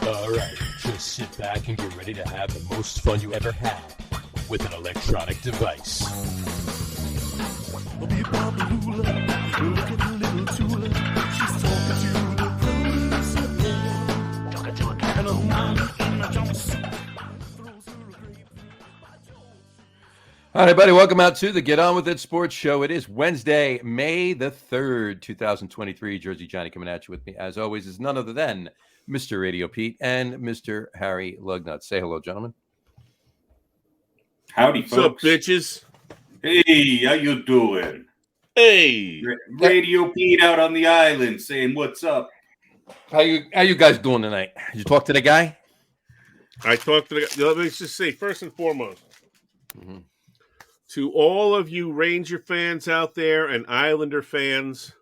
Alright, just sit back and get ready to have the most fun you ever had with an electronic device. All right, buddy, welcome out to the Get On With It Sports Show. It is Wednesday, May the 3rd, 2023. Jersey Johnny coming at you with me, as always, is none other than Mr. RadioPete and Mr. Harry Lug Nutz. Say hello, gentlemen. Howdy, folks. What's up, bitches? Hey, how you doing? Hey. RadioPete out on the island saying what's up. How you guys doing tonight? Did you talk to the guy? I talked to the guy. Let me just say, first and foremost, Mm-hmm. to all of you Ranger fans out there and Islander fans,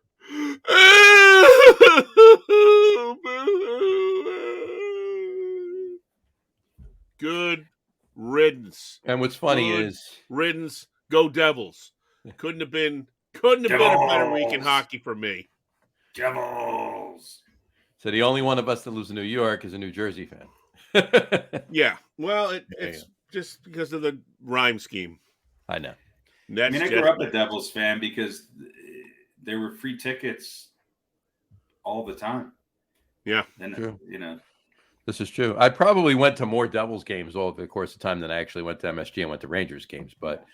good riddance. And what's funny Good is riddance. Go Devils. Couldn't have been a better week in hockey for me. Devils. so the only one of us that lives in New York is a New Jersey fan. Yeah. Well, it's just because of the rhyme scheme. I know. I grew up a Devils fan because there were free tickets all the time. Yeah. And, True. This is true. I probably went to more Devils games over the course of time than I actually went to MSG and went to Rangers games, but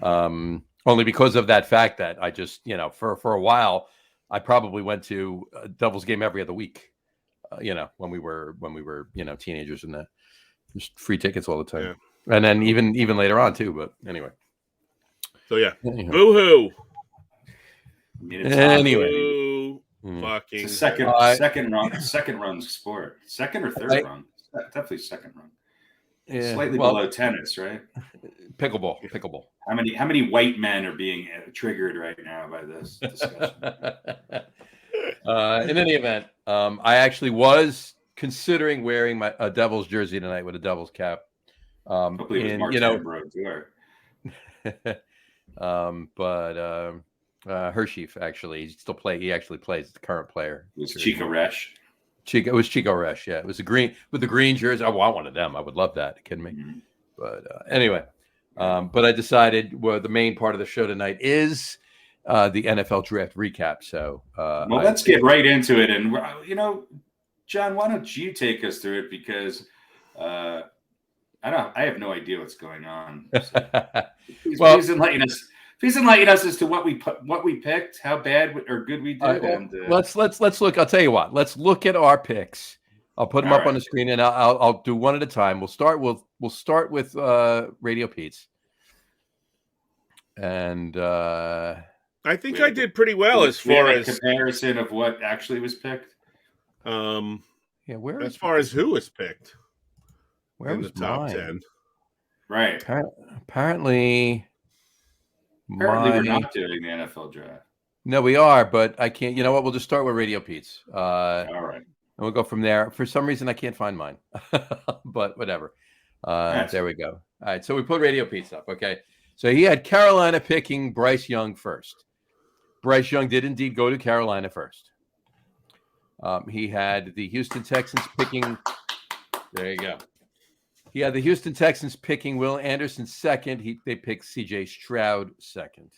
only because of that fact that I just, for a while, I probably went to a Devils game every other week, when we were, teenagers and that. Just free tickets all the time. Yeah. And then even later on too, but anyway. So yeah. Anyhow. Boo-hoo. Anyway. Boo. Fucking. It's a second run sport. Second or third run. Definitely second run. Yeah, Slightly below tennis, right? Pickleball. How many white men are being triggered right now by this discussion? In any event, I actually was considering wearing a Devils jersey tonight with a Devils cap. Hopefully it was Mark Tambro, but Hershey actually he actually plays the current player. It was Chico Resch. It was Chico Resch, yeah. It was with the green jersey. I want one of them. I would love that. Are you kidding me? Mm-hmm. But anyway, but I decided the main part of the show tonight is the NFL draft recap. So let's get right into it. And John, why don't you take us through it, because I have no idea what's going on. So please enlighten us as to what we picked, how bad or good we did. Let's look. I'll tell you what. Let's look at our picks. I'll put them up on the screen, and I'll do one at a time. We'll start with Radio Pete's, and I think I did pretty well as far as comparison of what actually was picked. As far as who was picked, where was the top mine? 10? Right. Apparently we're not doing the NFL draft. No, we are, but I can't. You know what? We'll just start with Radio Pete's. All right. And we'll go from there. For some reason, I can't find mine, but whatever. There we go. All right. So we put Radio Pete's up. Okay. So he had Carolina picking Bryce Young first. Bryce Young did indeed go to Carolina first. He had the Houston Texans picking. There you go. He had the Houston Texans picking Will Anderson second. They picked C.J. Stroud second.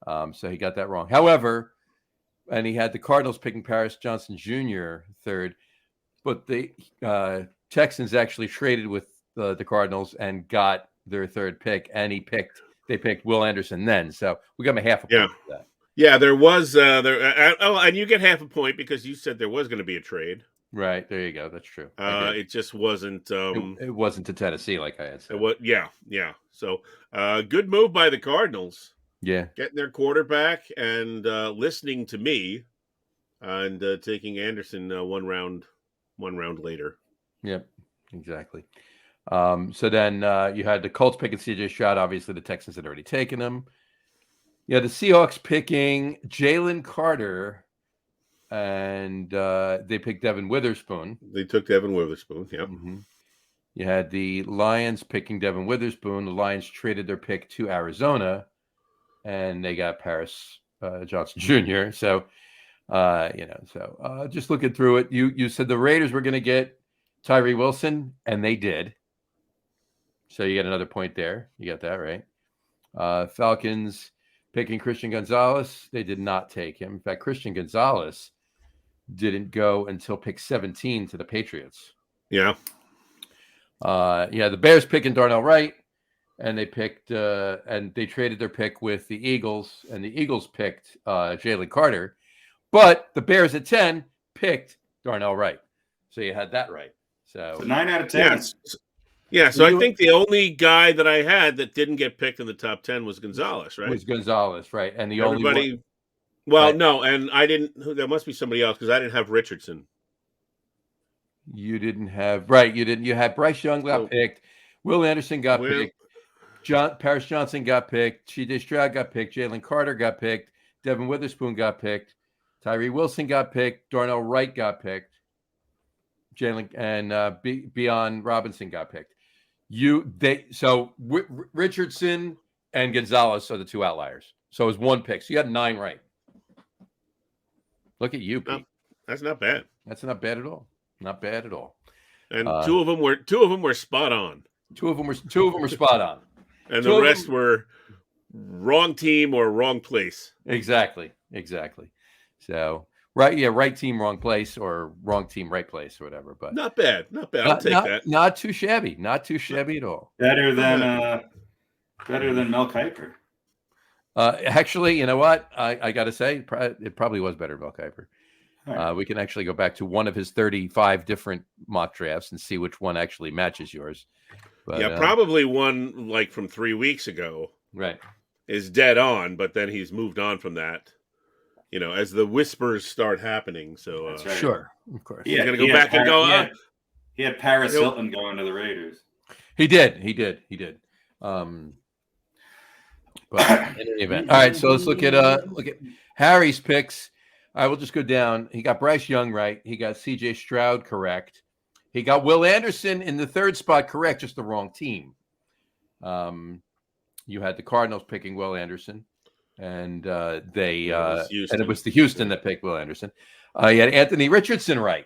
So he got that wrong. However, and he had the Cardinals picking Paris Johnson Jr. third. But the Texans actually traded with the Cardinals and got their third pick. And they picked Will Anderson then. So we got him a half a point for that. Yeah, there was and you get half a point because you said there was going to be a trade. Right, there you go. That's true. It just wasn't. It wasn't to Tennessee, like I had said. Yeah. So, good move by the Cardinals. Yeah, getting their quarterback and listening to me, and taking Anderson one round later. Yep, exactly. So then you had the Colts picking C.J. Stroud. Obviously, the Texans had already taken him. Yeah, the Seahawks picking Jalen Carter, and they picked Devin Witherspoon. They took Devin Witherspoon, yeah. Mm-hmm. You had the Lions picking Devin Witherspoon. The Lions traded their pick to Arizona, and they got Paris Johnson Jr. So, just looking through it, you said the Raiders were going to get Tyree Wilson, and they did. So you get another point there. You got that right. Falcons picking Christian Gonzalez. They did not take him. In fact, Christian Gonzalez didn't go until pick 17 to the Patriots. Yeah. The Bears picking Darnell Wright, and they picked and they traded their pick with the Eagles, and the Eagles picked Jalen Carter, but the Bears at 10 picked Darnell Wright. So you had that right. So 9 out of 10. Yeah, so I think the only guy that I had that didn't get picked in the top 10 was Gonzalez, right? Was Gonzalez, right? And the only one. Well, right. No, and I didn't. There must be somebody else because I didn't have Richardson. You didn't have right. You didn't. You had Bryce Young got picked. Will Anderson got picked. Paris Johnson got picked. C.J. Stroud got picked. Jalen Carter got picked. Devin Witherspoon got picked. Tyree Wilson got picked. Darnell Wright got picked. Jalen and Bijan Robinson got picked. Richardson and Gonzalez are the two outliers. So it was one pick. So you had 9 right. Look at you, Pete. That's not bad. That's not bad at all. Not bad at all. And two of them were spot on. Two of them were spot on. And the rest were wrong team or wrong place. Exactly. So right team, wrong place, or wrong team, right place, or whatever. But not bad. I'll take that. Not too shabby. Not too shabby at all. Better than Mel Kiper. Actually, you know what? I got to say, it probably was better than Mel Kiper. Right. We can actually go back to one of his 35 different mock drafts and see which one actually matches yours. But, probably one like from 3 weeks ago. Right. Is dead on, but then he's moved on from that. As the whispers start happening. So that's right. Sure, of course. He's going to go back and go. He had Paris Hilton going to the Raiders. He did. But in any event, all right. So let's look at Harry's picks. I will just go down. He got Bryce Young right. He got C.J. Stroud correct. He got Will Anderson in the 3rd spot correct, just the wrong team. You had the Cardinals picking Will Anderson, and and it was the Houston that picked Will Anderson. You had Anthony Richardson right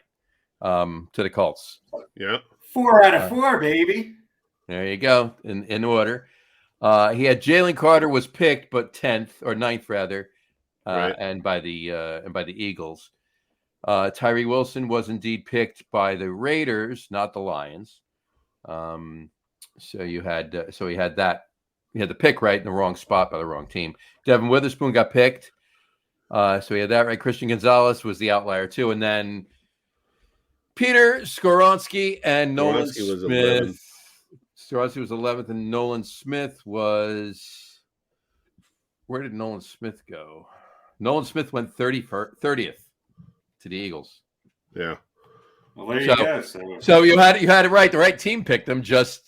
to the Colts. Yeah, 4 out of 4, baby. There you go, in order. He had Jalen Carter was picked, but 10th or 9th rather, right. and by the Eagles. Tyree Wilson was indeed picked by the Raiders, not the Lions. So he had that. He had the pick right in the wrong spot by the wrong team. Devin Witherspoon got picked. So he had that right. Christian Gonzalez was the outlier too. And then Peter Skoronsky and Nolan Smith. Skoronsky was 11th, and Nolan Smith was... Where did Nolan Smith go? Nolan Smith went 30th to the Eagles. Yeah. Well, there you go. So you had it right. The right team picked them just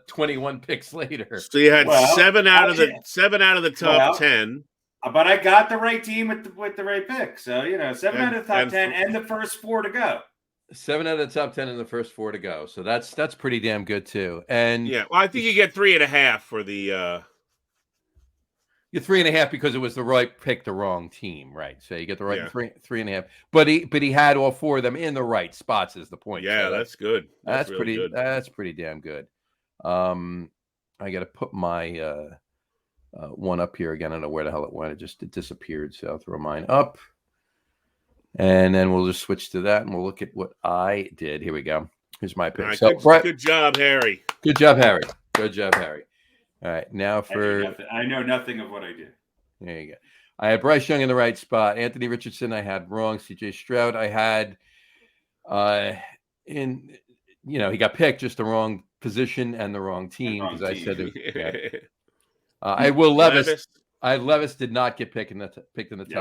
21 picks later. So you had 7 out of the top 10. But I got the right team with the right pick. So 7 out of the top 10 and the first 4 to go. 7 out of the top 10 and the first 4 to go. So that's pretty damn good too. And I think you get 3.5 for the. You're 3.5 because it was the right pick, the wrong team, right? So you get the right 3.5. But he had all 4 of them in the right spots. Is the point? Yeah, so that's good. That's really pretty good. That's pretty damn good. I got to put my one up here again. I don't know where the hell it went. It disappeared. So I'll throw mine up, and then we'll just switch to that, and we'll look at what I did. Here we go. Here's my pick. Right, good job, Harry. Good job, Harry. Good job, Harry. All right, now I know nothing of what I did. There you go. I had Bryce Young in the right spot. Anthony Richardson, I had wrong. C.J. Stroud, I had he got picked just the wrong position and the wrong team because I said I will Levis. Levis did not get picked in the top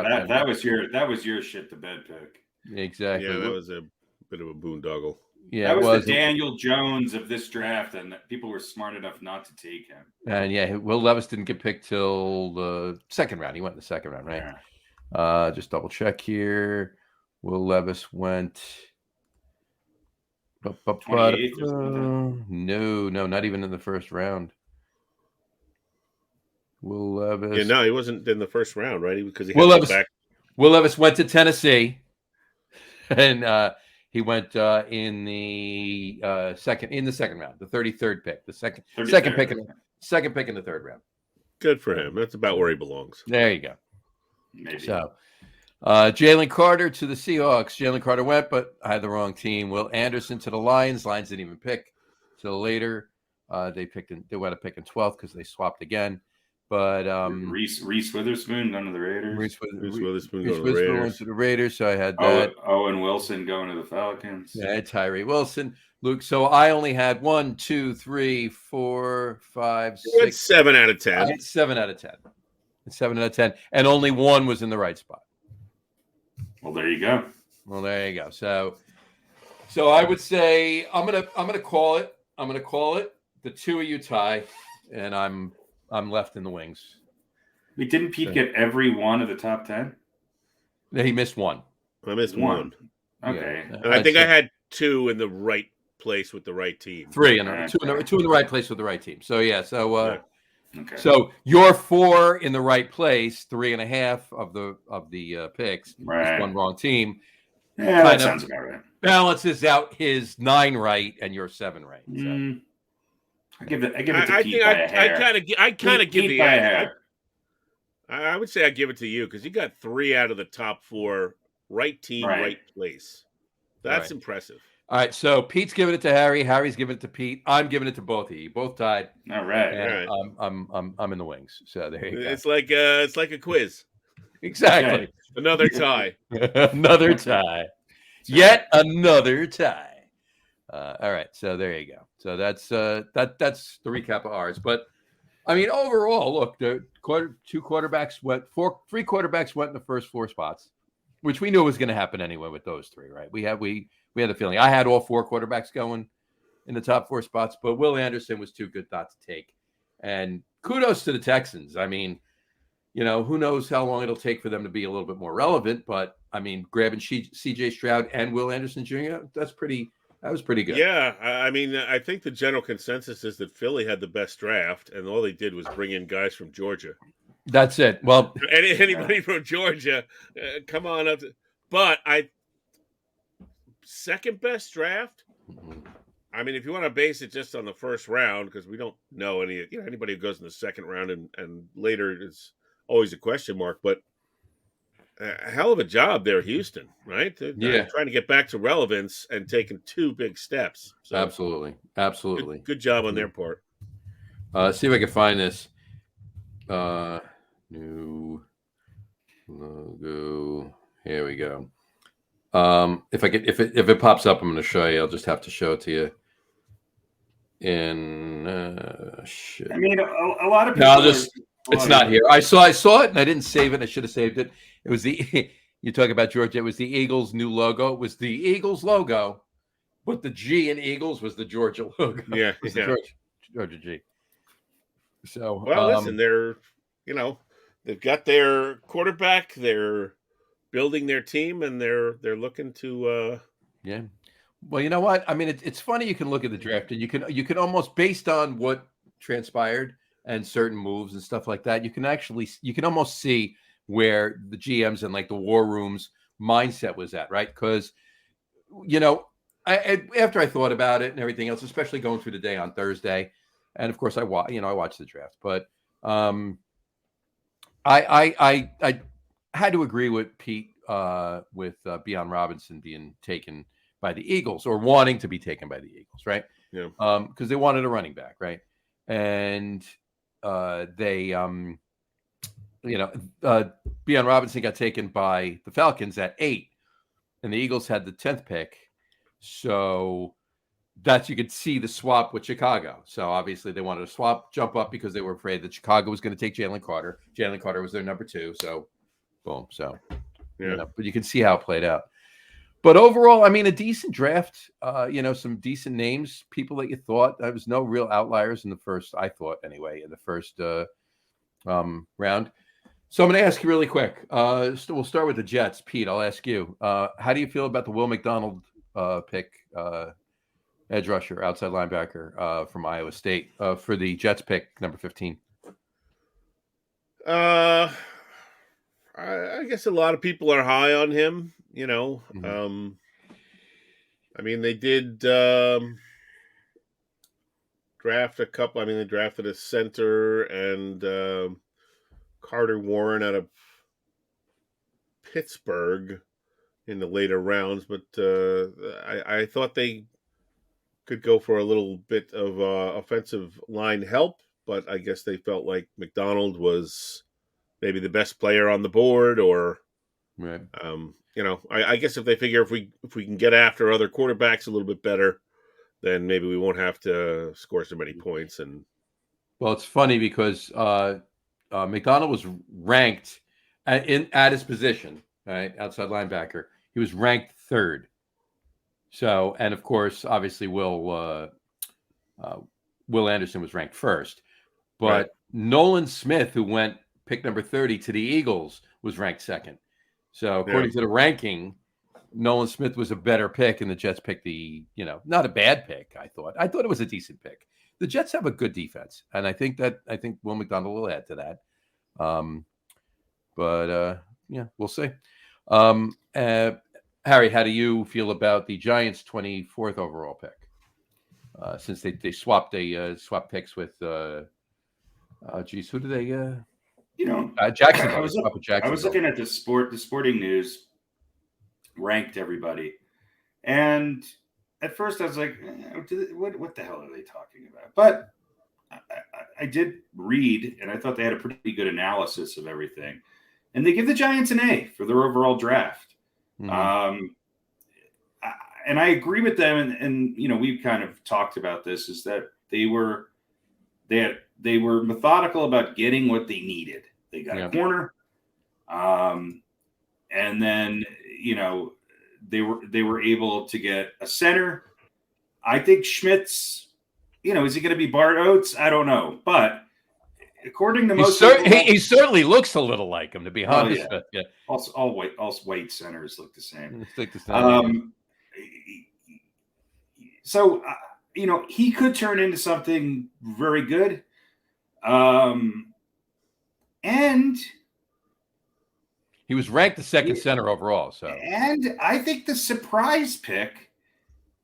10. That was your shit the bed pick. Exactly. Yeah, that was a bit of a boondoggle. Yeah, that was the Daniel Jones of this draft, and people were smart enough not to take him. And Will Levis didn't get picked till the 2nd round. He went in the 2nd round, right? Yeah. Just double check here. Will Levis went. No, not even in the 1st round. Will Levis. Yeah, no, he wasn't in the 1st round, right? Because Will Levis went to Tennessee, and He went in the second round, the 33rd pick, the second pick in the third round. Good for him. That's about where he belongs. There you go. Maybe. So, Jalen Carter to the Seahawks. Jalen Carter went, but I had the wrong team. Will Anderson to the Lions. Lions didn't even pick till later. They wound up picking 12th because they swapped again. But Reese Witherspoon going to the Raiders. Reese Witherspoon going to the Raiders. So I had that. Owen Wilson going to the Falcons. Yeah, Tyree Wilson. Luke. So I only had 1, 2, 3, 4, 5, 6. 7 out of 10. I had 7 out of 10. 7 out of 10, and only one was in the right spot. Well, there you go. So I would say I'm gonna call it. The two of you tie, and I'm left in the wings. We didn't Pete get every one of the top 10? He missed one. I missed one. Okay. Yeah. And I think I had 2 in the right place with the right team. 3 in two in the right place with the right team. So yeah. So okay. So you're 4 in the right place, 3.5 of the picks. Right. Just one wrong team. Yeah, that sounds about right. Balances out his 9 right and your 7 right. So. I give it to Pete by a hair. I kind of give Pete by a hair. I would say I give it to you because you got 3 out of the top 4 right team, right place. That's impressive. All right, so Pete's giving it to Harry. Harry's giving it to Pete. I'm giving it to both of you. You both tied. All right. And I'm in the wings. So there you go. It's like a quiz. Exactly. Okay. Another tie. Another tie. Yet another tie. All right, so there you go. So that's the recap of ours. But I mean, overall, look, three quarterbacks went in the first 4 spots, which we knew was going to happen anyway with those 3, right? We had the feeling. I had all 4 quarterbacks going in the top 4 spots, but Will Anderson was too good not to take. And kudos to the Texans. I mean, who knows how long it'll take for them to be a little bit more relevant, but I mean, grabbing C.J. Stroud and Will Anderson Jr., that was pretty good. Yeah, I mean, I think the general consensus is that Philly had the best draft, and all they did was bring in guys from Georgia. That's it. Well, anybody from Georgia, come on up. But second best draft. I mean, if you want to base it just on the first round, because we don't know anybody who goes in the second round and later is always a question mark. But a hell of a job there, Houston, right? They're trying to get back to relevance and taking 2 big steps. So absolutely. Good job on their part. See if I can find this. New logo. Here we go. If it pops up, I'm going to show you. I'll just have to show it to you. Shit. I mean, a lot of people. No, it's not here. I saw it and I didn't save it. I should have saved it. It was you talk about Georgia. It was the Eagles' new logo. It was the Eagles logo, but the G in Eagles was the Georgia logo. Yeah, the Georgia G. So listen, they've got their quarterback. They're building their team, and they're looking to. Yeah. Well, you know what? I mean, it's funny. You can look at the draft, and you can almost, based on what transpired and certain moves and stuff like that, you can almost see where the GMs and like the war rooms mindset was at, right? Because, after I thought about it and everything else, especially going through the day on Thursday, and of course I watched the draft, but I had to agree with Pete with Bijan Robinson being taken by the Eagles, or wanting to be taken by the Eagles, right? Yeah. Because they wanted a running back, right? And Bijan Robinson got taken by the Falcons at 8, and the Eagles had the 10th pick. So that's, you could see the swap with Chicago. So obviously they wanted to jump up because they were afraid that Chicago was going to take Jalen Carter. Jalen Carter was their number 2. So boom. So, but you can see how it played out. But overall, I mean, a decent draft, some decent names, people that you thought. There was no real outliers in the first, I thought anyway, in the first round. So I'm going to ask you really quick. We'll start with the Jets. Pete, I'll ask you. How do you feel about the Will McDonald pick, edge rusher, outside linebacker from Iowa State for the Jets pick, number 15? I guess a lot of people are high on him. I mean, they did draft a couple. I mean, they drafted a center and Carter Warren out of Pittsburgh in the later rounds, but I thought they could go for a little bit of offensive line help, but I guess they felt like McDonald was maybe the best player on the board, or right. I guess if they figure if we can get after other quarterbacks a little bit better, then maybe we won't have to score so many points. And well, it's funny because McDonald was ranked at his position, right, outside linebacker. He was ranked 3rd. So, and of course, obviously, Will Anderson was ranked 1st, but right. Nolan Smith, who went pick number 30 to the Eagles, was ranked 2nd. So, according to the ranking, Nolan Smith was a better pick, and the Jets picked not a bad pick. I thought it was a decent pick. The Jets have a good defense, and I think Will McDonald will add to that. But we'll see. Harry, how do you feel about the Giants' 24th overall pick? Since they swapped picks with, who do they? Jacksonville. I was looking at the Sporting News ranked everybody, and at first I was like, what the hell are they talking about? But I did read, and I thought they had a pretty good analysis of everything, and they give the Giants an A for their overall draft. Mm-hmm. And I agree with them, and we've kind of talked about this, is that they were methodical about getting what they needed. They got a corner, and then they were able to get a center. I think Schmitz, is he going to be Bart Oates? I don't know, but according to most people, he certainly looks a little like him, to be honest. Yeah. All white centers look the same. So he could turn into something very good. And he was ranked the 2nd center overall. So, and I think the surprise pick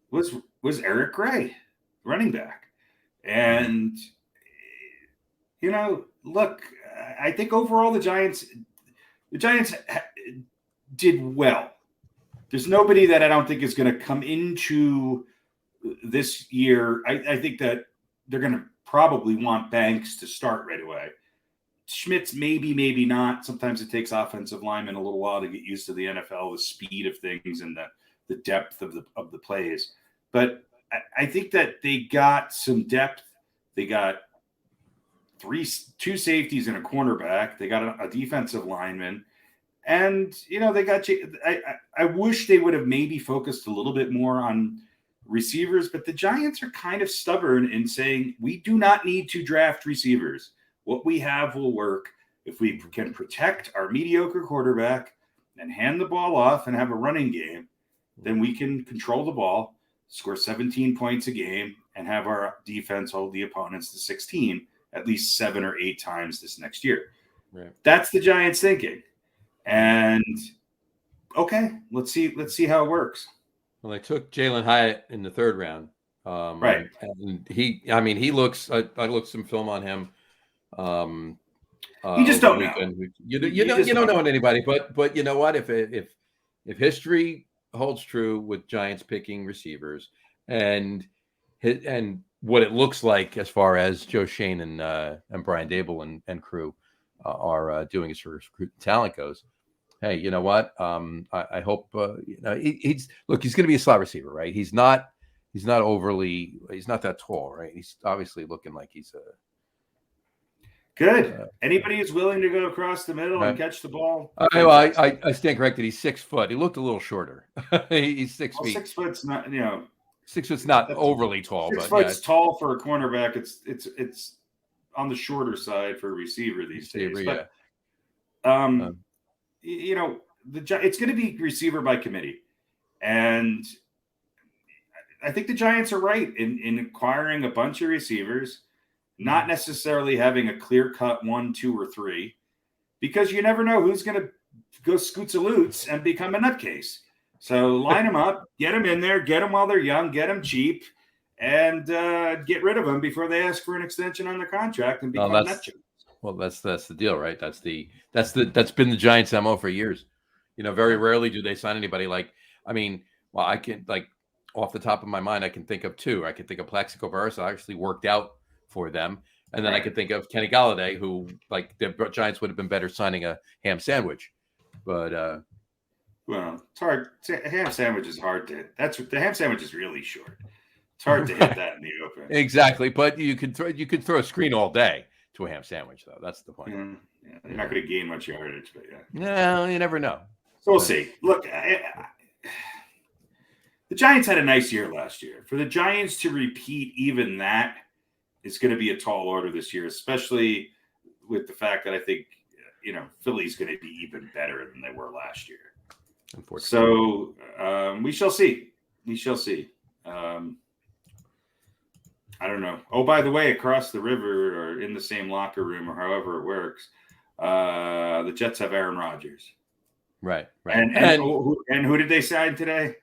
was Eric Gray, running back. And look, I think overall the Giants did well. There's nobody that I don't think is going to come into this year. I think that they're going to probably want Banks to start right away. Schmitz, maybe not. Sometimes it takes offensive linemen a little while to get used to the NFL, the speed of things and the depth of the plays. But I think that they got some depth. They got two safeties and a cornerback. They got a defensive lineman. And, they got you. I wish they would have maybe focused a little bit more on receivers, but the Giants are kind of stubborn in saying we do not need to draft receivers. What we have will work. If we can protect our mediocre quarterback and hand the ball off and have a running game, then we can control the ball, score 17 points a game, and have our defense hold the opponents to 16 at least 7 or 8 times this next year. Right. That's the Giants' thinking. And okay, let's see how it works. Well, they took Jalen Hyatt in the 3rd round. Right. And he looks. I looked some film on him. You just don't know. You don't know anybody, but you know what? If history holds true with Giants picking receivers and what it looks like as far as Joe Shane and Brian Dable and crew are doing as far as talent goes, hey, you know what? I hope he's going to be a slot receiver, right? He's not that tall, right? He's obviously looking like he's a good. Anybody who's willing to go across the middle and catch the ball. I stand corrected. He's 6 foot. He looked a little shorter. He's 6 feet. 6 foot's not 6 foot's not overly tall. 6 foot's tall for a cornerback. It's on the shorter side for a receiver these days. But it's going to be receiver by committee, and I think the Giants are right in acquiring a bunch of receivers, not necessarily having a clear-cut 1, 2, or 3, because you never know who's going to go scoots-a-loots and become a nutcase. So line them up, get them in there, get them while they're young, get them cheap, and get rid of them before they ask for an extension on their contract and become net jobs. Well, that's the deal, right? That's been the Giants' MO for years. Very rarely do they sign anybody I can off the top of my mind, I can think of two. I can think of Plaxico Burress, actually worked out for them. And then I could think of Kenny Galladay, who the Giants would have been better signing a ham sandwich. But well, it's hard. A ham sandwich is hard to. The ham sandwich is really short. It's hard to hit that in the open. Exactly, but you could throw a screen all day to a ham sandwich, though. That's the point. Yeah, you're not going to gain much yardage, but yeah. No, you never know. So we'll see. Look, the Giants had a nice year last year. For the Giants to repeat even that, it's going to be a tall order this year, especially with the fact that I think Philly's going to be even better than they were last year. Unfortunately. So we shall see. We shall see. I don't know. Oh, by the way, across the river or in the same locker room or however it works, the Jets have Aaron Rodgers. Right. And who did they sign today?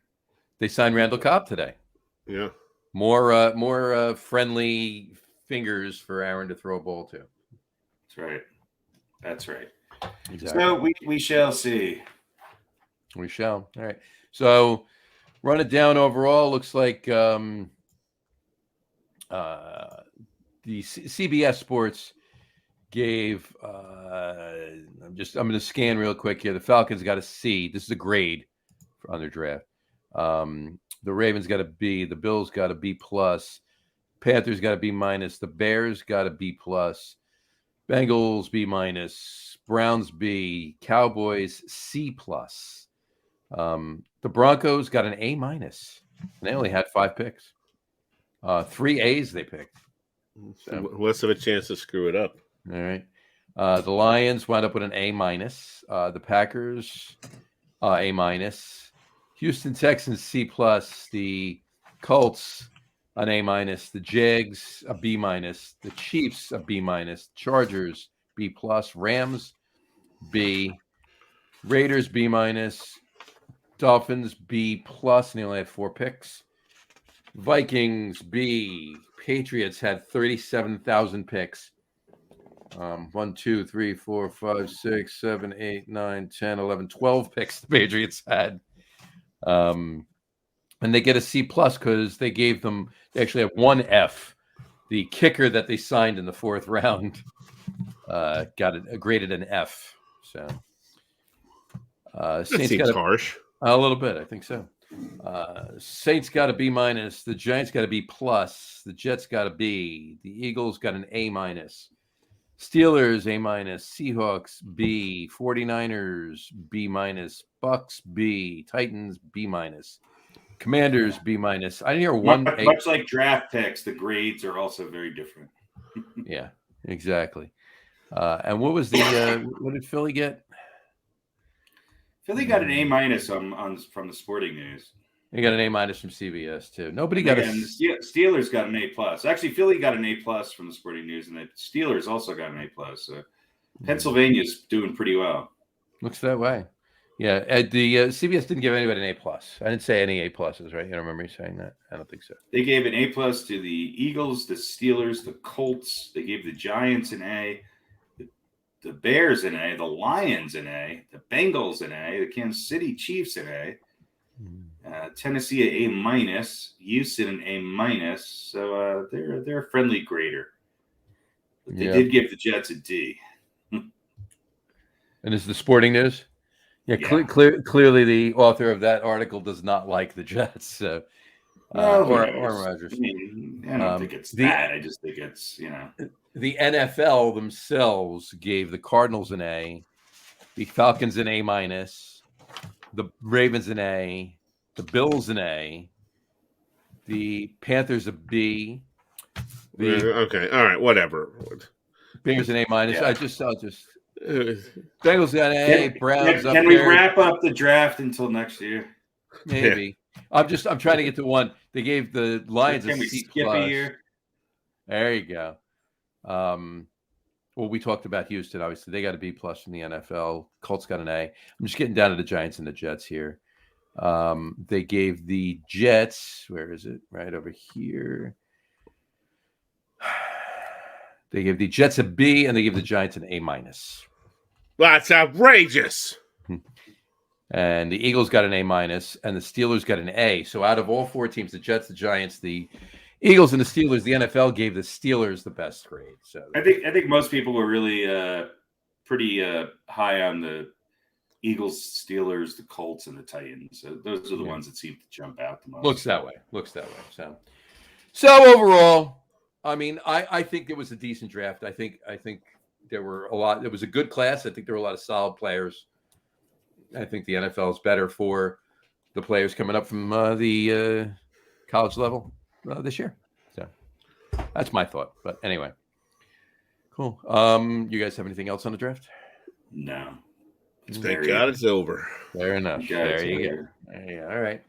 They signed Randall Cobb today. Yeah. More friendly fingers for Aaron to throw a ball to. That's right. Exactly. So we shall see. We shall. All right. So run it down overall. Looks like the CBS Sports gave. I'm going to scan real quick here. The Falcons got a C. This is a grade on their draft. The Ravens got a B. The Bills got a B plus. Panthers got a B minus. The Bears got a B plus. Bengals B minus. Browns B. Cowboys C plus. The Broncos got an A minus. They only had 5 picks. 3 A's they picked. So, less of a chance to screw it up. All right. The Lions wound up with an A minus. The Packers A minus. Houston Texans C plus. The Colts an A minus. The Jags a B minus. The Chiefs a B minus. Chargers B plus. Rams B. Raiders B minus. Dolphins B plus, and they only had 4 picks. Vikings B. Patriots had 37,000 picks. 1, 2, 3, 4, 5, 6, 7, 8, 9, 10, 11, 12 picks the Patriots had. And they get a C plus because they actually have 1 F. The kicker that they signed in the 4th round got graded an F. So Saints seems harsh. A little bit, I think so. Saints got a B minus. The Giants got a B plus. The Jets got a B. The Eagles got an A minus. Steelers A minus. Seahawks B. 49ers B minus. Bucks B. Titans B minus. Commanders B minus. I didn't hear one. Much like draft picks, the grades are also very different. Yeah, exactly. And what was what did Philly get? Philly got an A minus from the Sporting News. They got an A minus from CBS too. Nobody got Steelers got an A plus. Actually, Philly got an A plus from the Sporting News, and the Steelers also got an A plus. So Pennsylvania's doing pretty well. Looks that way. Yeah, the CBS didn't give anybody an A plus. I didn't say any A pluses, right? You don't remember me saying that? I don't think so. They gave an A plus to the Eagles, the Steelers, the Colts. They gave the Giants an A. The Bears an A, the Lions an A, the Bengals an A, the Kansas City Chiefs an A, Tennessee an A minus, Houston an A minus. So they're a friendly grader. But they did give the Jets a D. And is the Sporting News? Yeah. Clearly the author of that article does not like the Jets. So, or Rodgers. I don't think it's that. I just think it's The NFL themselves gave the Cardinals an A, the Falcons an A minus, the Ravens an A, the Bills an A, the Panthers a B. Okay, all right, whatever. Bears an A minus. Yeah. I'll just. Bengals got an A. Browns up there. Can we wrap up the draft until next year? Maybe. Yeah. I'm trying to get to one. They gave the Lions a C skip plus. A year? There you go. Well, we talked about Houston. Obviously, they got a B plus from the NFL. Colts got an A. I'm just getting down to the Giants and the Jets here. They gave the Jets, where is it? Right over here. They gave the Jets a B, and they gave the Giants an A-. That's outrageous. And the Eagles got an A-, and the Steelers got an A. So out of all four teams, the Jets, the Giants, the Eagles, and the Steelers, the NFL gave the Steelers the best grade. So I think most people were really pretty high on the Eagles, Steelers, the Colts, and the Titans. So those are the ones that seem to jump out the most. Looks that way. So overall, I mean, I think it was a decent draft. I think there were a lot. It was a good class. I think there were a lot of solid players. I think the NFL is better for the players coming up from the college level this year. So that's my thought. But anyway, cool. You guys have anything else on the draft? No. Thank God it's over. Fair enough. There you go. Yeah, all right.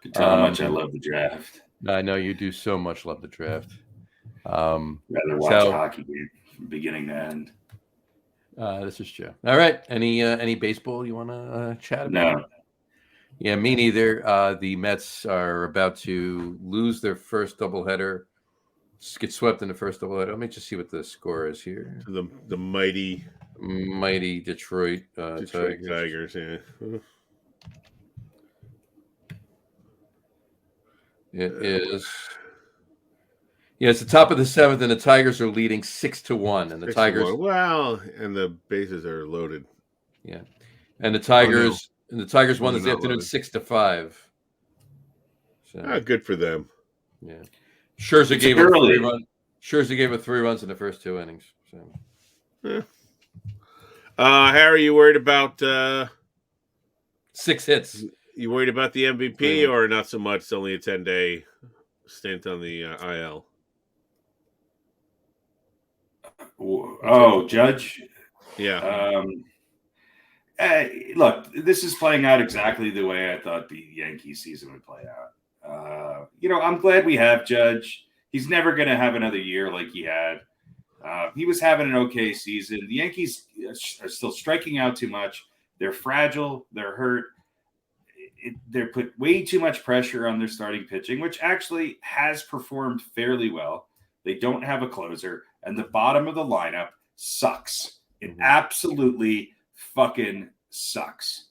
You can tell how much I love the draft. I know you do so much love the draft. Rather watch a hockey game from beginning to end. This is true. All right. Any baseball you want to chat about? No. Yeah, me neither. The Mets are about to lose their first doubleheader. Get swept in the first doubleheader. Let me just see what the score is here. The mighty Detroit Tigers. Yeah. It is. Yeah, it's the top of the seventh, and the Tigers are leading 6-1. And the Tigers, well, and the bases are loaded. Yeah, and the Tigers, won this afternoon 6-5. So good for them. Yeah, Scherzer gave up 3 runs. Scherzer gave up 3 runs in the first 2 innings. So, Harry, you worried about 6 hits? You worried about the MVP or not so much? It's only a 10-day stint on the IL. Oh, Judge. Yeah. Look, this is playing out exactly the way I thought the Yankees season would play out. I'm glad we have Judge. He's never going to have another year like he had. He was having an okay season. The Yankees are still striking out too much. They're fragile. They're hurt. They're put way too much pressure on their starting pitching, which actually has performed fairly well. They don't have a closer, and the bottom of the lineup sucks. It absolutely fucking sucks.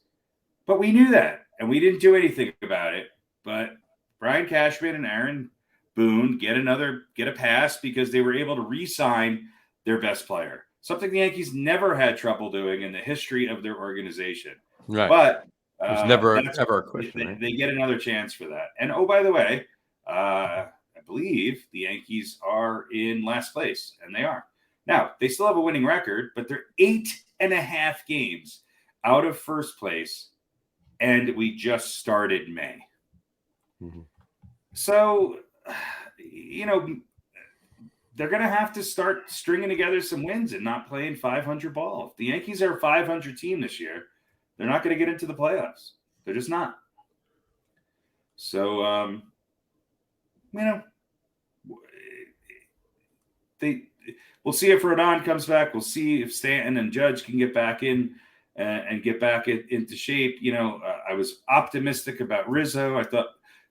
But we knew that, and we didn't do anything about it. But Brian Cashman and Aaron Boone get a pass because they were able to re-sign their best player. Something the Yankees never had trouble doing in the history of their organization. Right. But it's never ever a question. They get another chance for that. And oh, by the way, I believe the Yankees are in last place, and they are. Now, they still have a winning record, but they're 8.5 games out of first place, and we just started May. Mm-hmm. So, they're going to have to start stringing together some wins and not playing 500 ball. If the Yankees are a 500 team this year, they're not going to get into the playoffs. They're just not. So, we'll see if Rodon comes back. We'll see if Stanton and Judge can get back in and get back into shape. I was optimistic about Rizzo. I thought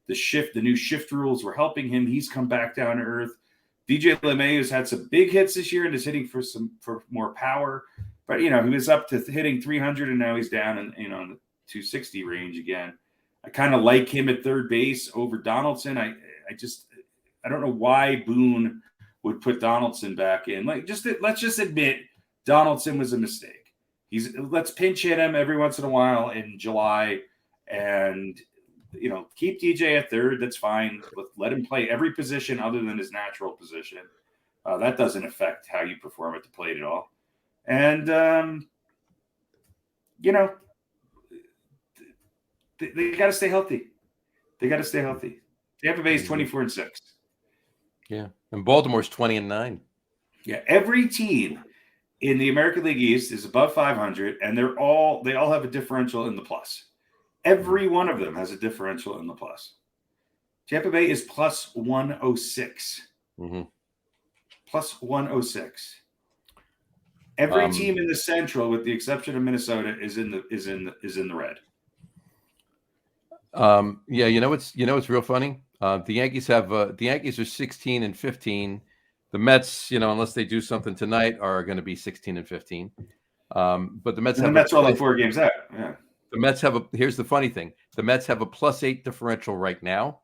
the new shift rules were helping him. He's come back down to earth. DJ LeMahieu's had some big hits this year and is hitting for more power. But, he was up to hitting 300, and now he's down in the 260 range again. I kind of like him at third base over Donaldson. I don't know why Boone would put Donaldson back in. Let's just admit Donaldson was a mistake. Let's pinch hit him every once in a while in July, and keep DJ at third. That's fine. Let him play every position other than his natural position. That doesn't affect how you perform at the plate at all. And they got to stay healthy. Tampa Bay is 24-6. Yeah, and Baltimore's 20-9. Yeah, every team in the American League East is above 500, and they all have a differential in the plus. Every one of them has a differential in the plus. Tampa Bay is plus 106. Mm-hmm. Plus 106. Every team in the Central, with the exception of Minnesota, is in the red. Yeah, you know what's real funny? The Yankees are 16-15. The Mets, unless they do something tonight, are going to be 16-15. But the Mets And the have Mets are only 4 games out. Yeah. The Mets have here's the funny thing. The Mets have a +8 differential right now.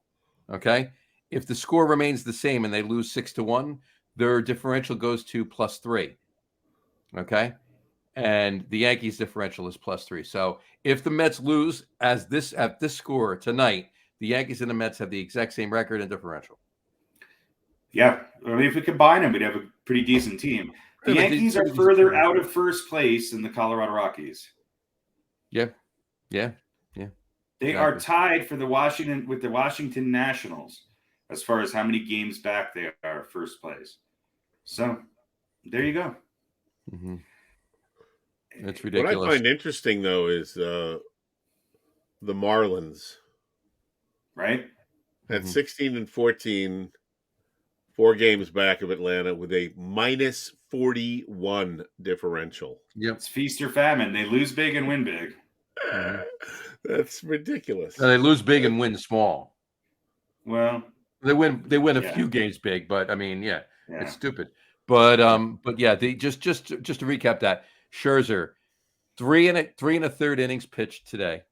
Okay. If the score remains the same and they lose 6-1, their differential goes to +3. Okay. And the Yankees differential is +3. So if the Mets lose at this score tonight, the Yankees and the Mets have the exact same record and differential. Yeah. I mean, if we combine them, we'd have a pretty decent team. The Yankees are further out of first place than the Colorado Rockies. Yeah. They are tied for the Washington Nationals as far as how many games back they are first place. So there you go. Mm-hmm. That's ridiculous. What I find interesting, though, is the Marlins. Right? At 16-14, 4 games back of Atlanta with a -41 differential. Yep. It's feast or famine. They lose big and win big. Mm-hmm. That's ridiculous. And they lose big and win small. Well, they win a few games big, but I mean, it's stupid. But yeah, just to recap that, Scherzer, 3 1/3 innings pitched today.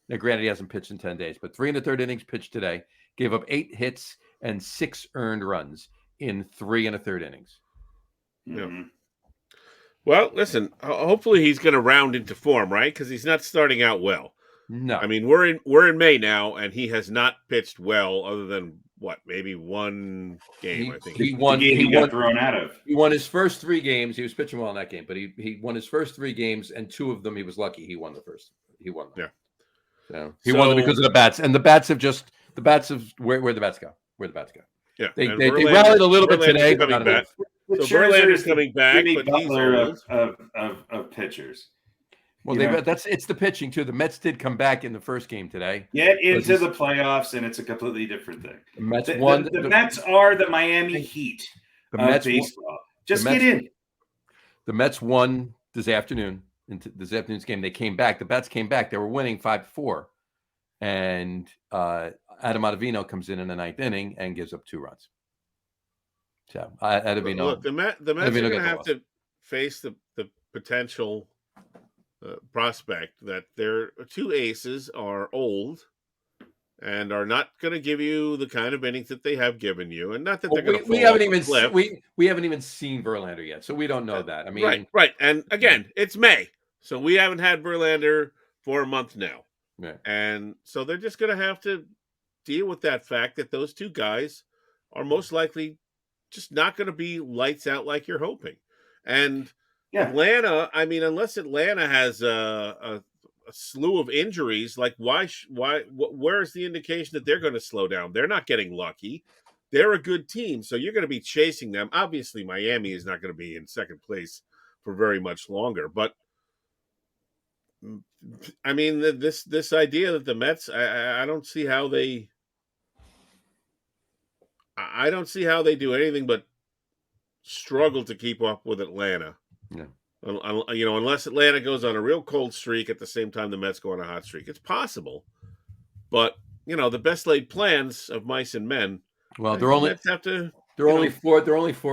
Now, granted, he hasn't pitched in 10 days, but 3 1/3 innings pitched today. Gave up 8 hits and 6 earned runs in 3 1/3 innings. Mm-hmm. Yeah. Well, listen. Hopefully, he's going to round into form, right? Because he's not starting out well. No, I mean we're in May now, and he has not pitched well, other than maybe one game. I think he got thrown out of. He won his first 3 games. He was pitching well in that game, but he won his first 3 games, and 2 of them he was lucky. He won the first. He won them. Yeah. So he won them because of the bats, and the bats have where the bats go. Where the bats go. Yeah, they rallied a little bit today, but not enough. So Verlander's coming back, but he's of pitchers. Well, it's the pitching too. The Mets did come back in the first game today. Get into the playoffs, and it's a completely different thing. The Mets won. The Mets are the Miami Heat of baseball. Just get in. The Mets won this afternoon. Into this afternoon's game, they came back. The Bats came back. They were winning 5-4, and Adam Ottavino comes in the 9th inning and gives up 2 runs. So Ottavino. Look, the Mets are going to have to face the potential prospect that their 2 aces are old and are not going to give you the kind of innings that they have given you, and not that they're going to. We haven't even seen Verlander yet, so we don't know that. I mean, right, and again, it's May, so we haven't had Verlander for a month now, and so they're just going to have to deal with that fact that those 2 guys are most likely just not going to be lights out like you're hoping, and. Yeah. Atlanta, I mean, unless Atlanta has a slew of injuries, like where's the indication that they're going to slow down? They're not getting lucky. They're a good team, so you're going to be chasing them. Obviously, Miami is not going to be in second place for very much longer. But I mean, this idea that the Mets, I don't see how they. I don't see how they do anything but struggle to keep up with Atlanta. Yeah. Unless Atlanta goes on a real cold streak at the same time the Mets go on a hot streak. It's possible. But, the best laid plans of mice and men. Well, they're only 4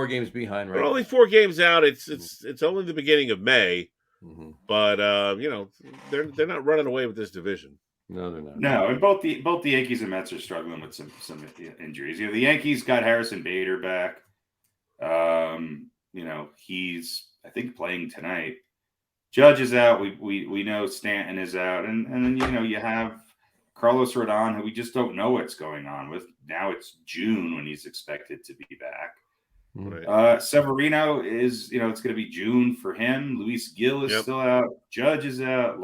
games behind, right? They're only 4 games out. It's only the beginning of May. Mm-hmm. But they're not running away with this division. No, they're not. No, and both the Yankees and Mets are struggling with some injuries. The Yankees got Harrison Bader back. He's I think playing tonight. Judge is out. We know Stanton is out, and then you have Carlos Rodon, who we just don't know what's going on with. Now it's June when he's expected to be back. Right. Severino is it's going to be June for him. Luis Gil is still out. Judge is out.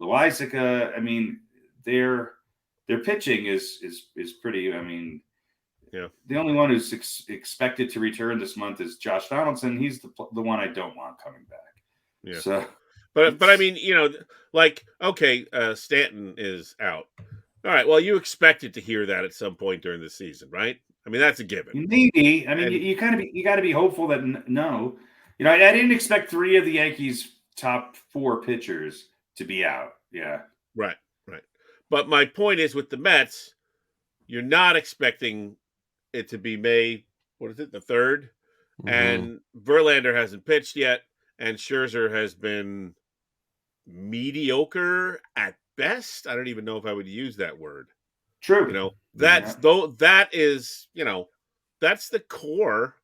Loaizica. I mean, their pitching is pretty. I mean. Yeah. The only one who's expected to return this month is Josh Donaldson. He's the one I don't want coming back. Yeah. So, but I mean, Stanton is out. All right. Well, you expected to hear that at some point during the season, right? I mean, that's a given. Maybe. I mean, you got to be hopeful that no. I didn't expect 3 of the Yankees' top 4 pitchers to be out. Yeah. Right. But my point is, with the Mets, you're not expecting it to be May, what is it, the 3rd? Mm-hmm. And Verlander hasn't pitched yet, and Scherzer has been mediocre at best. I don't even know if I would use that word. True. That's the core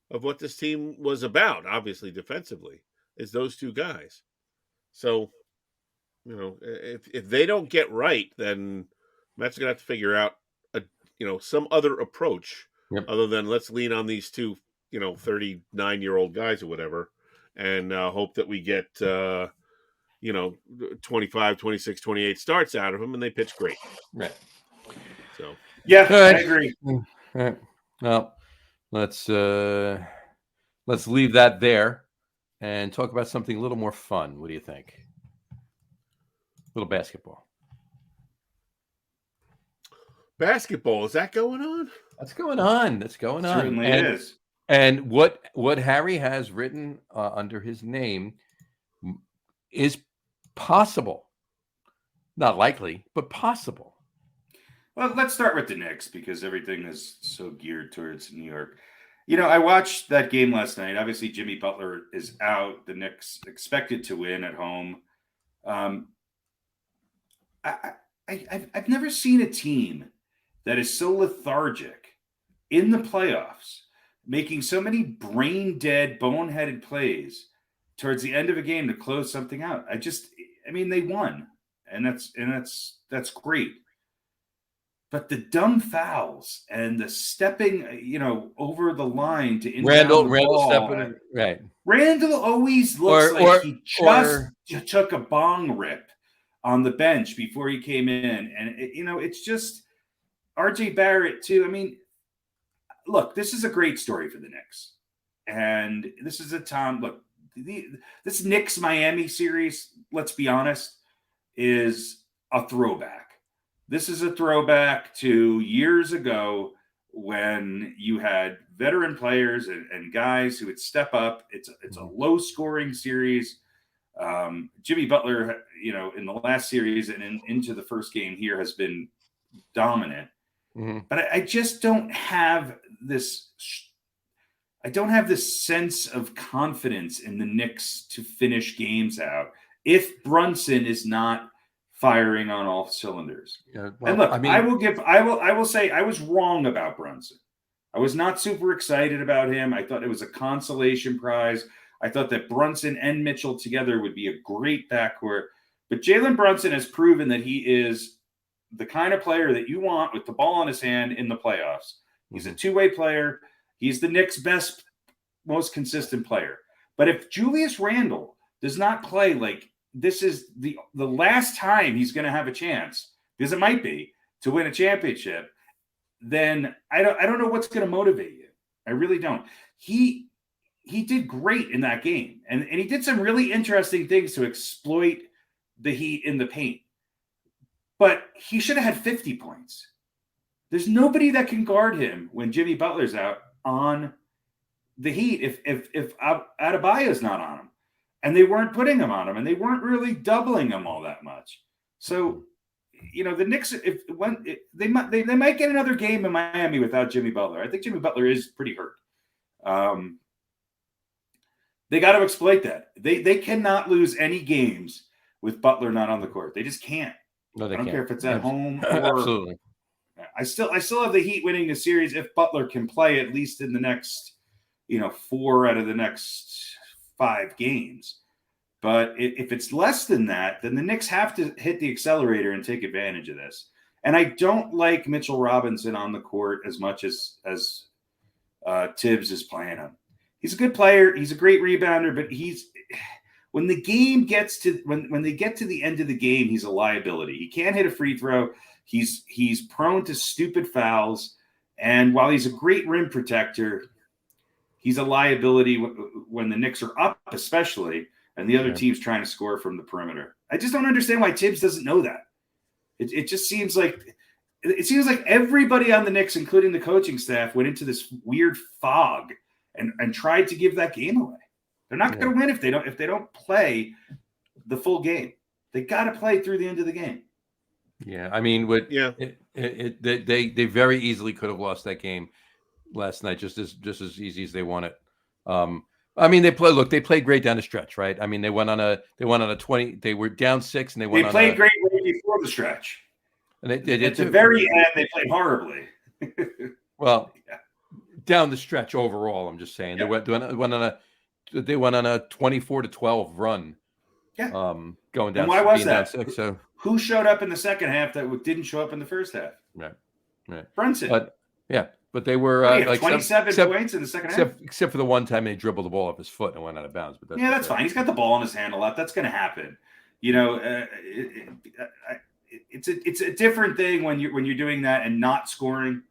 of what this team was about, obviously defensively, is those two guys. So, if they don't get right, then Mets are going to have to figure out some other approach other than let's lean on these two, 39-year-old guys or whatever, and hope that we get 25, 26, 28 starts out of them, and they pitch great. Right. So yeah, I agree. All right. Well, let's leave that there and talk about something a little more fun. What do you think? A little basketball. Basketball, is that going on? That's going on. That's going on. Certainly is. And what Harry has written under his name is possible. Not likely, but possible. Well, let's start with the Knicks because everything is so geared towards New York. I watched that game last night. Obviously, Jimmy Butler is out. The Knicks expected to win at home. I've never seen a team that is so lethargic in the playoffs, making so many brain-dead, boneheaded plays towards the end of a game to close something out. They won, and that's great. But the dumb fouls and the stepping, over the line to Randall stepping, right? Randall always looks like he just took a bong rip on the bench before he came in, and it's just RJ Barrett too. Look, this is a great story for the Knicks, and this is a time. Look, this Knicks Miami series, let's be honest, is a throwback. This is a throwback to years ago when you had veteran players and guys who would step up. It's a low scoring series. Jimmy Butler, in the last series and into the first game here has been dominant. Mm-hmm. But I just don't have this. I don't have this sense of confidence in the Knicks to finish games out if Brunson is not firing on all cylinders. Yeah, well, and look, I will say I was wrong about Brunson. I was not super excited about him. I thought it was a consolation prize. I thought that Brunson and Mitchell together would be a great backcourt. But Jalen Brunson has proven that he is the kind of player that you want with the ball in his hand in the playoffs. He's a two-way player. He's the Knicks' best, most consistent player. But if Julius Randle does not play like this is the last time he's going to have a chance, because it might be, to win a championship, then I don't know what's going to motivate you. I really don't. He did great in that game, and he did some really interesting things to exploit the Heat in the paint. But he should have had 50 points. There's nobody that can guard him when Jimmy Butler's out on the Heat if Adebayo's not on him. And they weren't putting him on him, and they weren't really doubling him all that much. So, the Knicks, they might get another game in Miami without Jimmy Butler. I think Jimmy Butler is pretty hurt. They got to exploit that. They cannot lose any games with Butler not on the court. They just can't. No, they I don't can't. care if it's at home or absolutely. I still have the Heat winning the series if Butler can play at least in the next, 4 out of the next 5 games. But if it's less than that, then the Knicks have to hit the accelerator and take advantage of this. And I don't like Mitchell Robinson on the court as much as Tibbs is playing him. He's a good player. He's a great rebounder, but when the game gets to when they get to the end of the game, he's a liability. He can't hit a free throw. He's prone to stupid fouls. And while he's a great rim protector, he's a liability when the Knicks are up, especially, and the other team's trying to score from the perimeter. I just don't understand why Tibbs doesn't know that. It just seems like everybody on the Knicks, including the coaching staff, went into this weird fog and tried to give that game away. They're not going to win if they don't play the full game. They got to play through the end of the game. Yeah, I mean, they very easily could have lost that game last night, just as easy as they won it. I mean, they played great down the stretch, right? I mean, they went on a 20. They were down 6, and they played great right before the stretch. And they did at the very end. They played horribly. Well, down the stretch overall, I'm just saying they went on a 24-12 run. Yeah. Going down. And why was that? Down 6, so who showed up in the second half that didn't show up in the first half? Right. Brunson. But they were like 27 points in the second half. Except for the one time they dribbled the ball off his foot and went out of bounds. But that's fine. He's got the ball in his hand a lot. That's going to happen. You know, it's a different thing when you're doing that and not scoring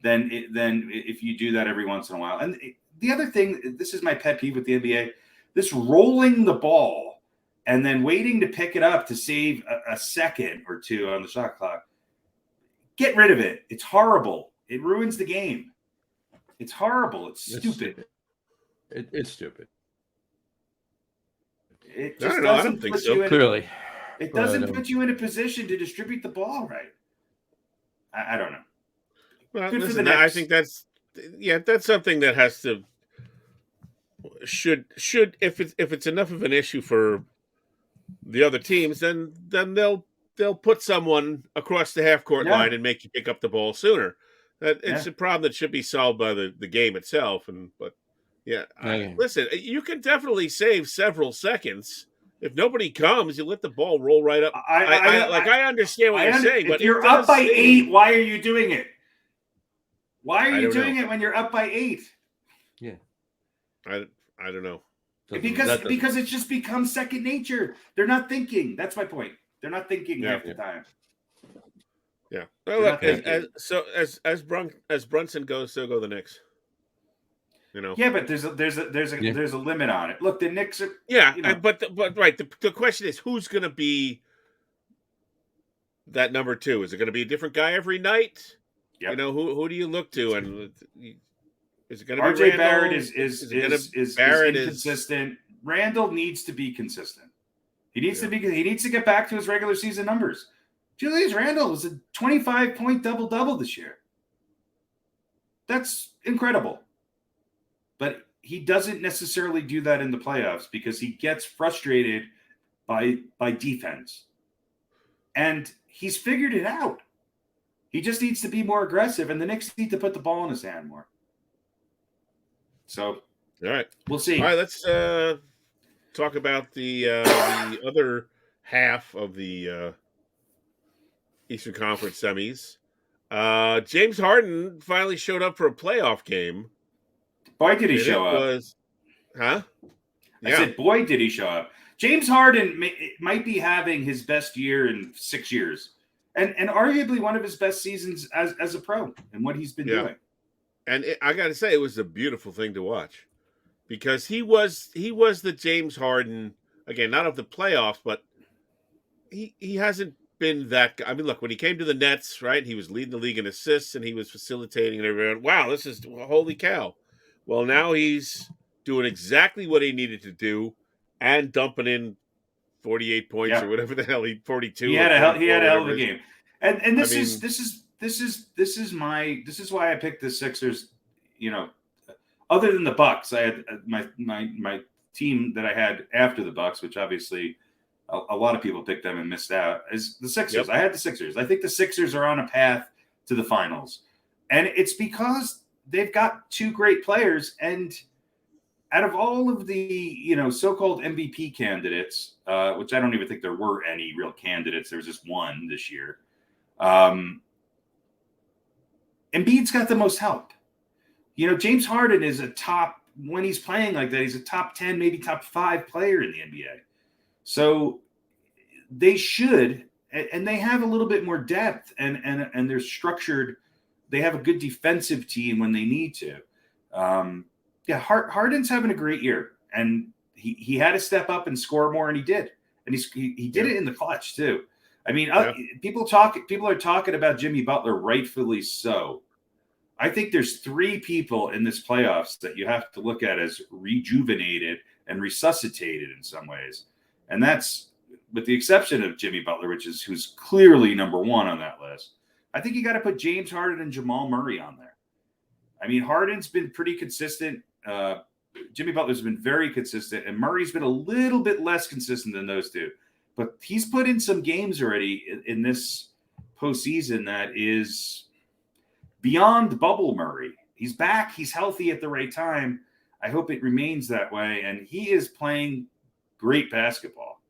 than if you do that every once in a while. And the other thing, this is my pet peeve with the NBA, this rolling the ball and then waiting to pick it up to save a second or two on the shot clock. Get rid of it. It's horrible. It ruins the game. It's horrible. It's stupid. It's stupid. It just doesn't think put so. you in, Clearly. It doesn't put you in a position to distribute the ball right. I don't know. Well, listen, I think that's something that has to should if it's enough of an issue for the other teams, then they'll put someone across the half court line and make you pick up the ball sooner. It's a problem that should be solved by the game itself. Listen, you can definitely save several seconds. If nobody comes, you let the ball roll right up. I understand what you're saying, but if you're up by 8, why are you doing it? Why are you doing it when you're up by 8? Yeah, I don't know. Because it's just become second nature. They're not thinking. That's my point. They're not thinking half the time. Yeah. Well, look, as Brunson goes, so go the Knicks. You know. Yeah, but there's a limit on it. Look, the Knicks are. Yeah, but right. The question is, who's going to be that number 2? Is it going to be a different guy every night? Yep. You know, who do you look to? And is it going to be RJ Barrett is inconsistent. Randall needs to be consistent. He needs to get back to his regular season numbers. Julius Randle was a 25-point double-double this year. That's incredible. But he doesn't necessarily do that in the playoffs because he gets frustrated by defense. And he's figured it out. He just needs to be more aggressive, and the Knicks need to put the ball in his hand more. So, all right, we'll see. All right, let's talk about the other half of the Eastern Conference semis. James Harden finally showed up for a playoff game. Boy, did he show up. I said, boy, did he show up. James Harden might be having his best year in 6 years. And arguably one of his best seasons as a pro and what he's been doing. And I got to say, it was a beautiful thing to watch because he was the James Harden, again, not of the playoffs, but he hasn't been that guy. I mean, look, when he came to the Nets, right, he was leading the league in assists and he was facilitating and everyone, wow, this is holy cow. Well, now he's doing exactly what he needed to do and dumping in 48 points or whatever the hell 42. He had a hell of a game. And this is why I picked the Sixers, you know, other than the Bucks. I had my team that I had after the Bucks, which obviously a lot of people picked them and missed out, is the Sixers. Yep. I had the Sixers. I think the Sixers are on a path to the finals. And it's because they've got 2 great players, and out of all of the, you know, so-called MVP candidates, which I don't even think there were any real candidates. There was just one this year. Embiid's got the most help. You know, James Harden is when he's playing like that, he's a top 10, maybe top 5 player in the NBA. So they should, and they have a little bit more depth and they're structured. They have a good defensive team when they need to. Harden's having a great year, and he had to step up and score more, and he did, and he did it in the clutch too. I mean, people are talking about Jimmy Butler, rightfully so. I think there's 3 people in this playoffs that you have to look at as rejuvenated and resuscitated in some ways, and that's with the exception of Jimmy Butler, who's clearly number one on that list, I think you got to put James Harden and Jamal Murray on there. I mean, Harden's been pretty consistent. Jimmy Butler's been very consistent, and Murray's been a little bit less consistent than those two. But he's put in some games already in this postseason that is beyond bubble Murray. He's back. He's healthy at the right time. I hope it remains that way. And he is playing great basketball.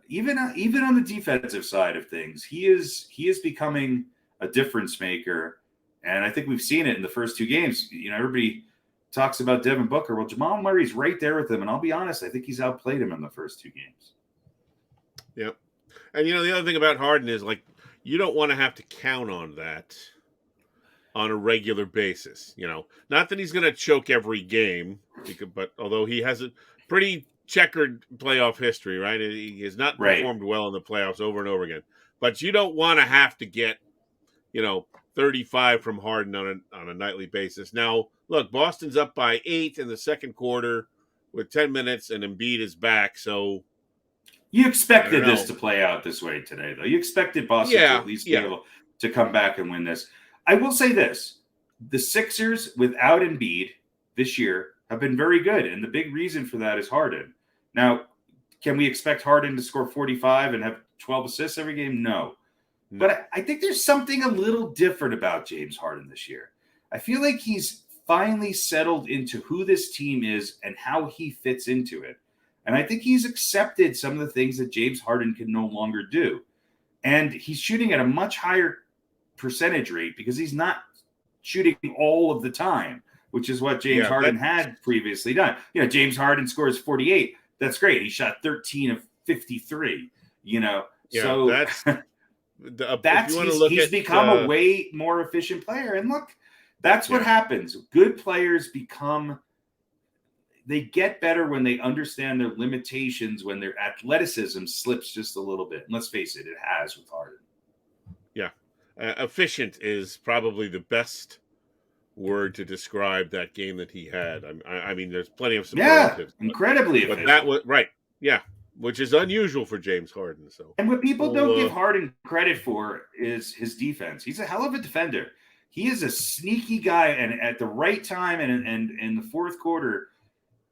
Even on the defensive side of things, he is becoming a difference maker. And I think we've seen it in the first two games. Everybody talks about Devin Booker. Well, Jamal Murray's right there with him. And I'll be honest, I think he's outplayed him in the first two games. Yep. And, the other thing about Harden is, you don't want to have to count on that on a regular basis. Not that he's going to choke every game, but although he has a pretty checkered playoff history, right? He has not performed well in the playoffs over and over again. But you don't want to have to get, 35 from Harden on a nightly basis. Now, look, Boston's up by 8 in the second quarter with 10 minutes, and Embiid is back. So you expected this to play out this way today, though. You expected Boston to at least be able to come back and win this. I will say this: the Sixers without Embiid this year have been very good, and the big reason for that is Harden. Now, can we expect Harden to score 45 and have 12 assists every game? No. But I think there's something a little different about James Harden this year. I feel like he's finally settled into who this team is and how he fits into it. And I think he's accepted some of the things that James Harden can no longer do. And he's shooting at a much higher percentage rate because he's not shooting all of the time, which is what James Harden had previously done. James Harden scores 48. That's great. He shot 13 of 53, so he's become a way more efficient player. And look, that's what happens. Good players they get better when they understand their limitations, when their athleticism slips just a little bit. And let's face it, it has with Harden. Yeah. Efficient is probably the best word to describe that game that he had. I mean, there's plenty of superlatives. Yeah, incredibly efficient. But that was right. Yeah. Which is unusual for James Harden. So, and what people don't give Harden credit for is his defense. He's a hell of a defender. He is a sneaky guy, and at the right time and in the fourth quarter,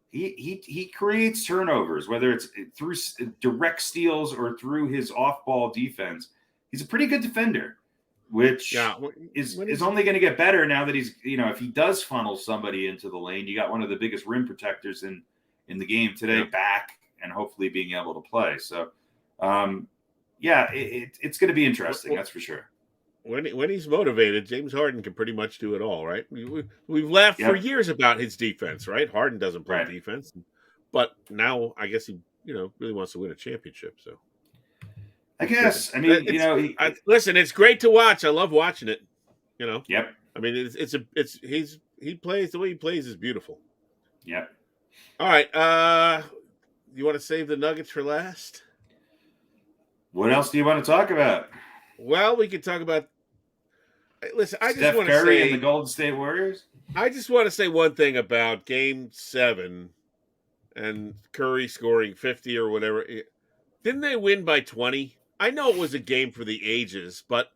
he creates turnovers, whether it's through direct steals or through his off-ball defense. He's a pretty good defender, which is only going to get better now that he's, if he does funnel somebody into the lane. You got one of the biggest rim protectors in the game today back, and hopefully being able to play. So, it's going to be interesting. That's for sure. When he's motivated, James Harden can pretty much do it all, right? We've laughed for years about his defense, right? Harden doesn't play defense, but now I guess he, really wants to win a championship. So, I guess. I mean, listen, it's great to watch. I love watching it. Yep. I mean, he plays the way he plays is beautiful. Yep. All right. You want to save the Nuggets for last? What else do you want to talk about? Well, we could talk about. Listen, I Steph just want to Curry say and the Golden State Warriors. I just want to say one thing about Game 7 and Curry scoring 50 or whatever. Didn't they win by 20? I know it was a game for the ages, but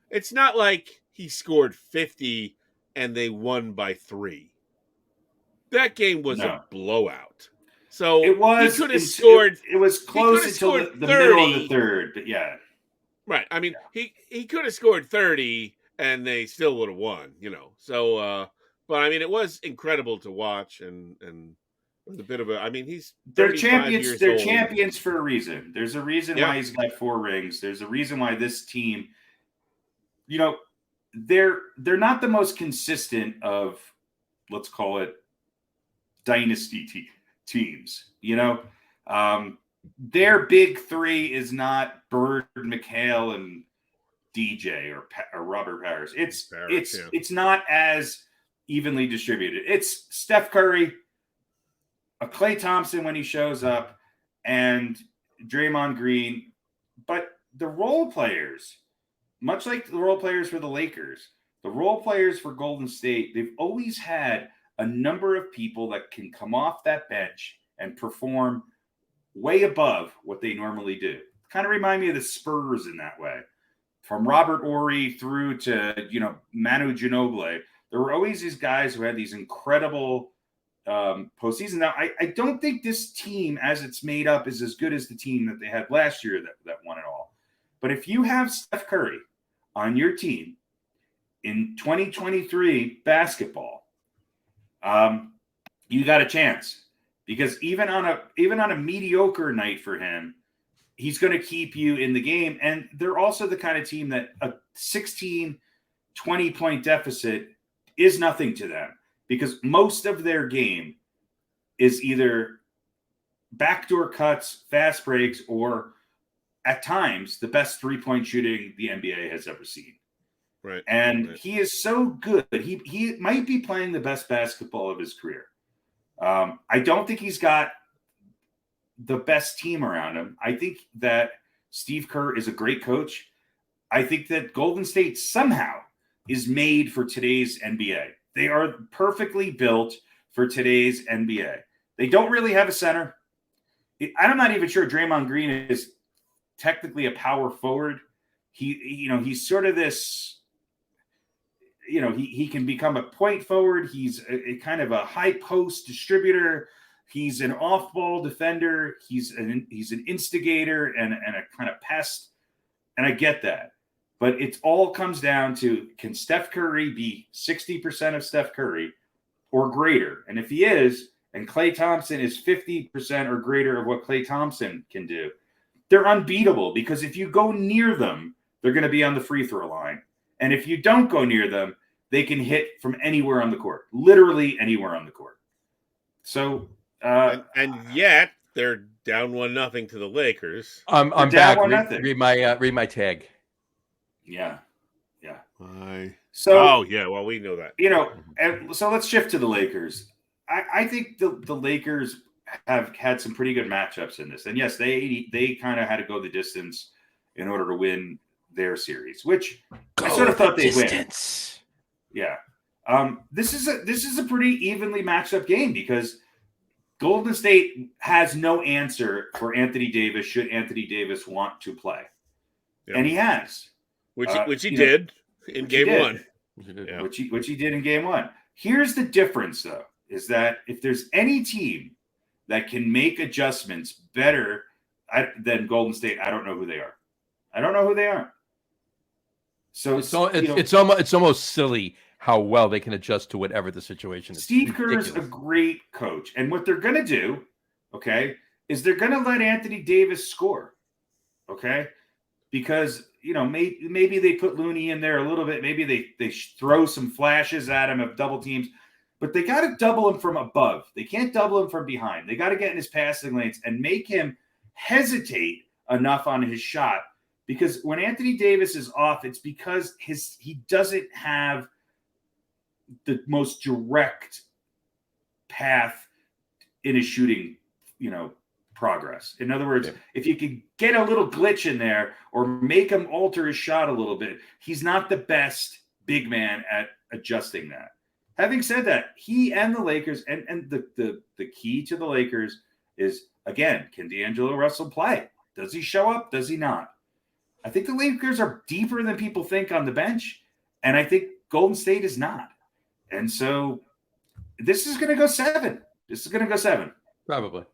it's not like he scored 50 and they won by 3. That game was a blowout. So it was. He could have scored. It was close until the middle of the third, but yeah. Right. I mean, he could have scored 30 and they still would have won, So, but I mean, it was incredible to watch, and it was a bit of a. I mean, they're champions. They're champions for a reason. There's a reason why he's got 4 rings. There's a reason why this team, they're not the most consistent of, let's call it, dynasty teams. Their big 3 is not Bird, McHale, and DJ or Robert Parrish. It's not as evenly distributed. It's Steph Curry, a Klay Thompson when he shows up, and Draymond Green. But the role players, much like the role players for the Lakers, the role players for Golden State, they've always had a number of people that can come off that bench and perform way above what they normally do. Kind of remind me of the Spurs in that way. From Robert Horry through to, Manu Ginobili, there were always these guys who had these incredible postseason. Now, I don't think this team, as it's made up, is as good as the team that they had last year that won it all. But if you have Steph Curry on your team in 2023 basketball, you got a chance, because even on a mediocre night for him, he's going to keep you in the game. And they're also the kind of team that a 16, 20-point deficit is nothing to them, because most of their game is either backdoor cuts, fast breaks, or at times the best three-point shooting the NBA has ever seen. Right. And he is so good. He might be playing the best basketball of his career. I don't think he's got the best team around him. I think that Steve Kerr is a great coach. I think that Golden State somehow is made for today's NBA. They are perfectly built for today's NBA. They don't really have a center. I'm not even sure Draymond Green is technically a power forward. He's sort of this, he can become a point forward. He's a kind of a high post distributor. He's an off-ball defender. He's an instigator and a kind of pest. And I get that. But it all comes down to, can Steph Curry be 60% of Steph Curry or greater? And if he is, and Klay Thompson is 50% or greater of what Klay Thompson can do, they're unbeatable, because if you go near them, they're going to be on the free throw line. And if you don't go near them, they can hit from anywhere on the court, literally anywhere on the court. So, and yet they're down 1-0 to the Lakers. I'm back. Read my tag. Yeah. So, well, we know that. And so let's shift to the Lakers. I think the Lakers have had some pretty good matchups in this. And yes, they kind of had to go the distance in order to win their series, which I sort of thought they'd win. Yeah. This is a pretty evenly matched up game, because Golden State has no answer for Anthony Davis should Anthony Davis want to play. Yep. And he has. Which he did in game one. Yeah. Which he did in game one. Here's the difference, though, is that if there's any team that can make adjustments better than Golden State, I don't know who they are. So it's almost silly how well they can adjust to whatever the situation is. Steve Kerr is a great coach. And what they're going to do, okay, is they're going to let Anthony Davis score, okay? Because, maybe they put Looney in there a little bit. Maybe they throw some flashes at him of double teams. But they got to double him from above. They can't double him from behind. They got to get in his passing lanes and make him hesitate enough on his shot. Because when Anthony Davis is off, it's because he doesn't have the most direct path in his shooting, progress. In other words, if you could get a little glitch in there or make him alter his shot a little bit, he's not the best big man at adjusting that. Having said that, he and the Lakers, and the key to the Lakers is, again, can D'Angelo Russell play? Does he show up? Does he not? I think the Lakers are deeper than people think on the bench, and I think Golden State is not. And so this is going to go 7. Probably.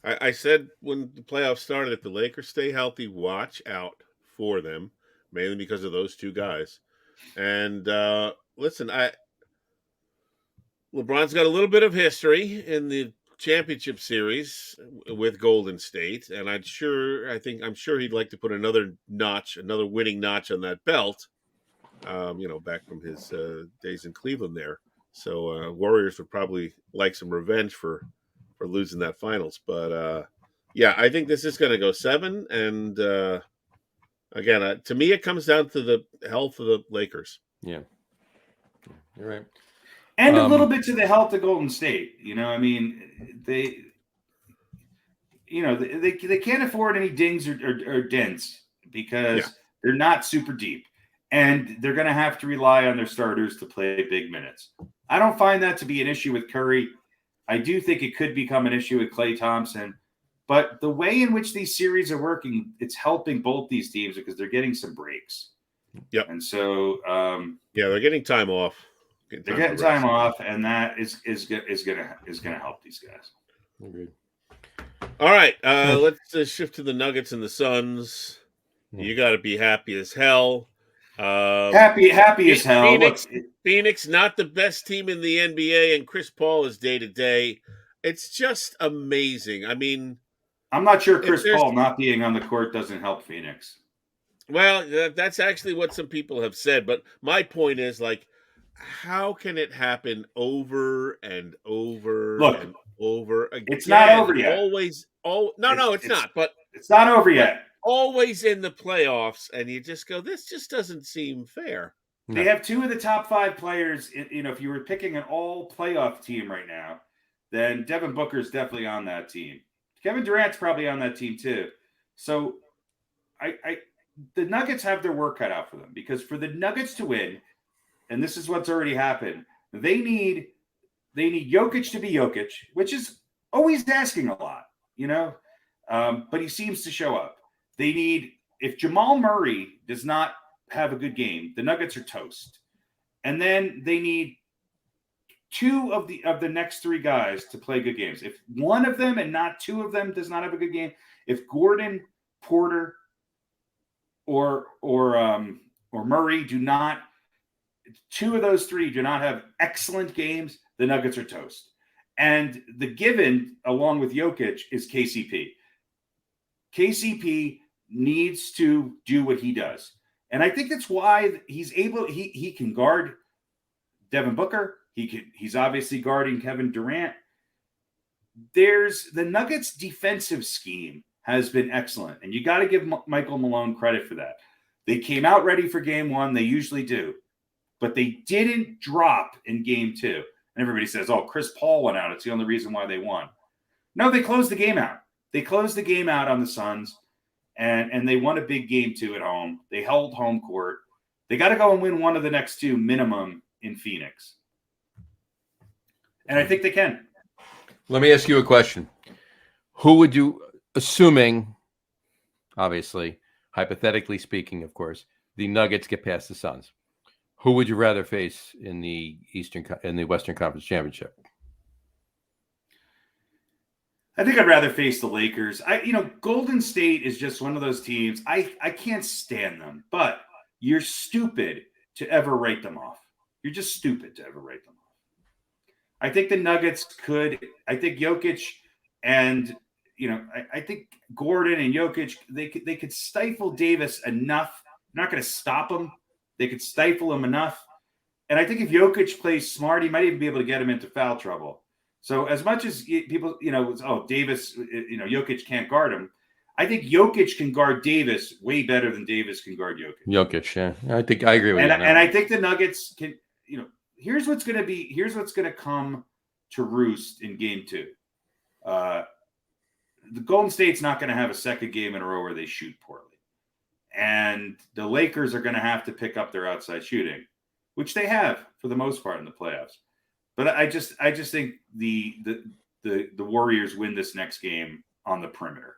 I said when the playoffs started, if the Lakers stay healthy, watch out for them, mainly because of those two guys. And listen, LeBron's got a little bit of history in the championship series with Golden State, and I'm sure he'd like to put another winning notch on that belt. Back from his days in Cleveland there. So Warriors would probably like some revenge for losing that finals. But I think this is going to go 7. And again, to me, it comes down to the health of the Lakers. Yeah, you're right. And a little bit to the health of Golden State. They can't afford any dings or dents because they're not super deep. And they're going to have to rely on their starters to play big minutes. I don't find that to be an issue with Curry. I do think it could become an issue with Klay Thompson. But the way in which these series are working, it's helping both these teams because they're getting some breaks. Yep. And so, they're getting time off. They're getting time off, and that is gonna help these guys. Agreed. All right, let's shift to the Nuggets and the Suns. You got to be happy as hell. Happy as hell. Phoenix, not the best team in the NBA, and Chris Paul is day to day. It's just amazing. I mean, I'm not sure Chris Paul not being on the court doesn't help Phoenix. Well, that's actually what some people have said. But my point is, like, how can it happen over and over and over again? It's not over yet. It's not. But it's not over yet. Always in the playoffs, and you just go, this just doesn't seem fair. They have two of the top 5 players. You know, if you were picking an all playoff team right now, then Devin Booker's definitely on that team. Kevin Durant's probably on that team too. So the Nuggets have their work cut out for them, because for the Nuggets to win, and this is what's already happened, they need Jokic to be Jokic, which is always asking a lot, you know, but he seems to show up. They need, if Jamal Murray does not have a good game, the Nuggets are toast. And then they need 2 of the next 3 guys to play good games. If one of them and not 2 of them does not have a good game, if Gordon, Porter, or Murray do not, 2 of those 3 do not have excellent games, the Nuggets are toast. And the given, along with Jokic, is KCP. KCP needs to do what he does. And I think that's why he's able, he can guard Devin Booker. He's obviously guarding Kevin Durant. The Nuggets defensive scheme has been excellent. And you got to give Michael Malone credit for that. They came out ready for game 1. They usually do. But they didn't drop in game 2. And everybody says, oh, Chris Paul went out. It's the only reason why they won. No, they closed the game out. They closed the game out on the Suns. And they won a big game 2 at home. They held home court. They got to go and win one of the next 2 minimum in Phoenix. And I think they can. Let me ask you a question. Who would you, assuming, obviously, hypothetically speaking, of course, the Nuggets get past the Suns, who would you rather face in the Western Conference Championship? I think I'd rather face the Lakers. Golden State is just one of those teams. I can't stand them, but you're stupid to ever write them off. You're just stupid to ever write them off. I think the Nuggets could. I think Jokic and I think Gordon and Jokic, they could stifle Davis enough. I'm not going to stop him. They could stifle him enough. And I think if Jokic plays smart, he might even be able to get him into foul trouble. So as much as people, Davis, Jokic can't guard him, I think Jokic can guard Davis way better than Davis can guard Jokic. Jokic, yeah. I think I agree with you. And I think the Nuggets can, here's what's going to come to roost in game 2. The Golden State's not going to have a second game in a row where they shoot poorly. And the Lakers are going to have to pick up their outside shooting, which they have for the most part in the playoffs. But I just think the Warriors win this next game on the perimeter.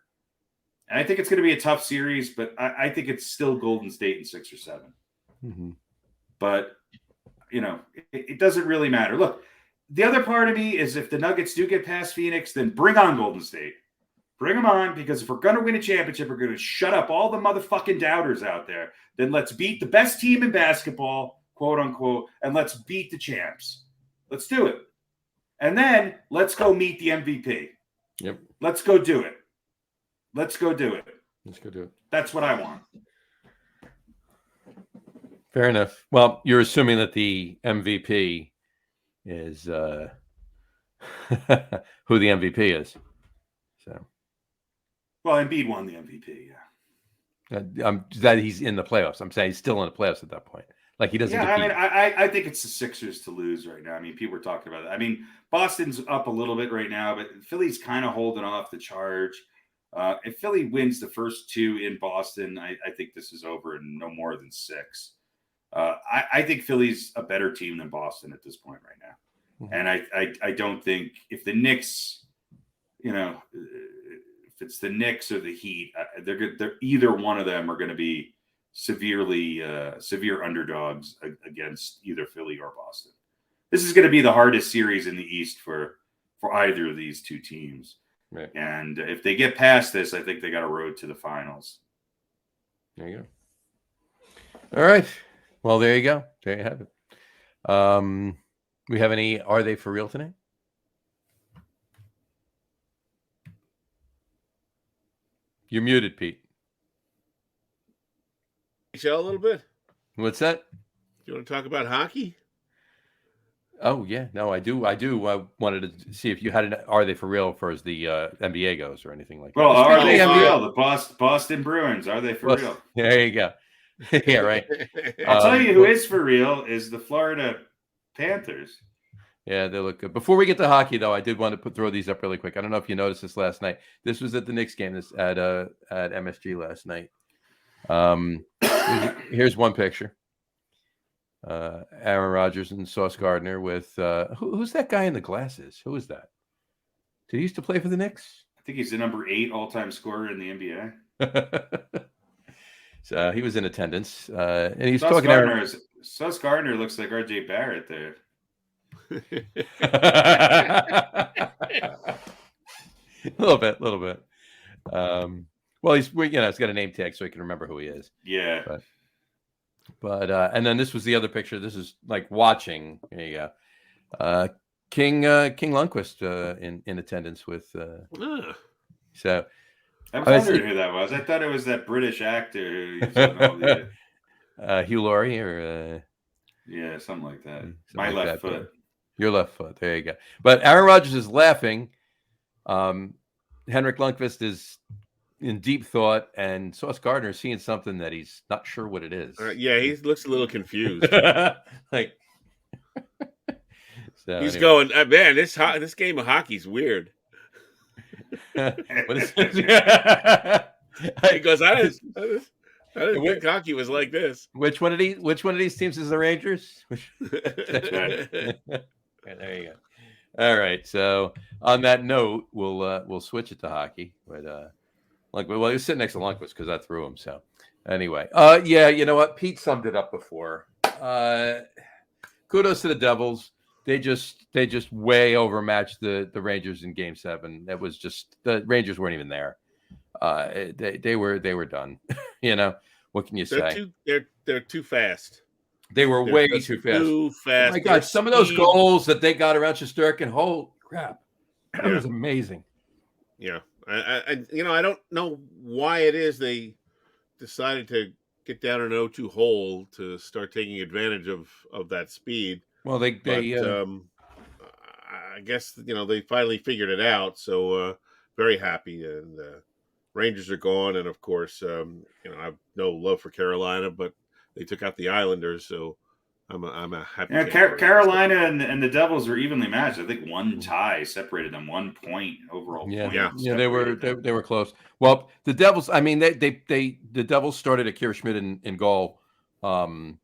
And I think it's going to be a tough series, but I think it's still Golden State in 6 or 7. Mm-hmm. But, it doesn't really matter. Look, the other part of me is if the Nuggets do get past Phoenix, then bring on Golden State. Bring them on, because if we're going to win a championship, we're going to shut up all the motherfucking doubters out there. Then let's beat the best team in basketball, quote unquote, and let's beat the champs. Let's do it. And then let's go meet the MVP. Yep. Let's go do it. Let's go do it. That's what I want. Fair enough. Well, you're assuming that the MVP is who the MVP is. So. Well, Embiid won the MVP, yeah. That he's in the playoffs. I'm saying he's still in the playoffs at that point. Like he doesn't. Yeah, I mean, I think it's the Sixers to lose right now. I mean, people are talking about it. I mean, Boston's up a little bit right now, but Philly's kind of holding off the charge. If Philly wins the first 2 in Boston, I think this is over in no more than 6. I think Philly's a better team than Boston at this point right now. Mm-hmm. And I don't think if the Knicks, it's the Knicks or the Heat, they're either one of them are going to be severe underdogs against either Philly or Boston. This is going to be the hardest series in the East for either of these two teams. Right. And if they get past this, I think they got a road to the finals. There you go. All right. Well, there you go. There you have it. We have any Are They For Real tonight? You're muted, Pete. Show a little bit. What's that? You want to talk about hockey? Oh yeah, no, I do. I wanted to see if you had an Are They For Real for as the NBA goes or anything like that. Well, are they for real? The Boston Bruins, are they for real? There you go. Yeah, right. I'll tell you who is for real is the Florida Panthers. Yeah, they look good. Before we get to hockey, though, I did want to throw these up really quick. I don't know if you noticed this last night. This was at the Knicks game. This at MSG last night. Here's one picture. Aaron Rodgers and Sauce Gardner with who's that guy in the glasses? Who is that? Did he used to play for the Knicks? I think he's the number 8 all-time scorer in the NBA. So he was in attendance, and he's talking. Sauce Gardner looks like RJ Barrett there. A little bit. Well, he's got a name tag, so he can remember who he is. Yeah. But and then this was the other picture. This is like watching. There you go. King Lundqvist in attendance with. So I was wondering who that was. I thought it was that British actor who Hugh Laurie or yeah, something like that. My left foot. Your left foot. There you go. But Aaron Rodgers is laughing. Henrik Lundqvist is in deep thought, and Sauce Gardner is seeing something that he's not sure what it is. Yeah, he looks a little confused. Like, so he's going, man. This game of hockey's weird. What is he goes, I didn't think hockey was like this. Which one of these teams is the Rangers? There you go. All right. So on that note, we'll switch it to hockey. But he was sitting next to Lundqvist because I threw him. So anyway, yeah, you know what? Pete summed it up before. Kudos to the Devils. They just way overmatched the Rangers in Game 7. That was just the Rangers weren't even there. They were done. You know, what can you say? They're too fast. They were way too fast. Too fast. Oh my God, some of those goals that they got around Shesterkin, holy crap. That was amazing. Yeah. I don't know why it is they decided to get down an 0-2 hole to start taking advantage of that speed. Well, I guess, they finally figured it out. So very happy. And Rangers are gone. And of course, I have no love for Carolina, but they took out the Islanders. So I'm a happy. Yeah, Carolina and the Devils were evenly matched. I think one tie separated them, 1 point overall. Yeah, they were close. Well, the Devils. I mean, the Devils started at Akira Schmidt in goal, in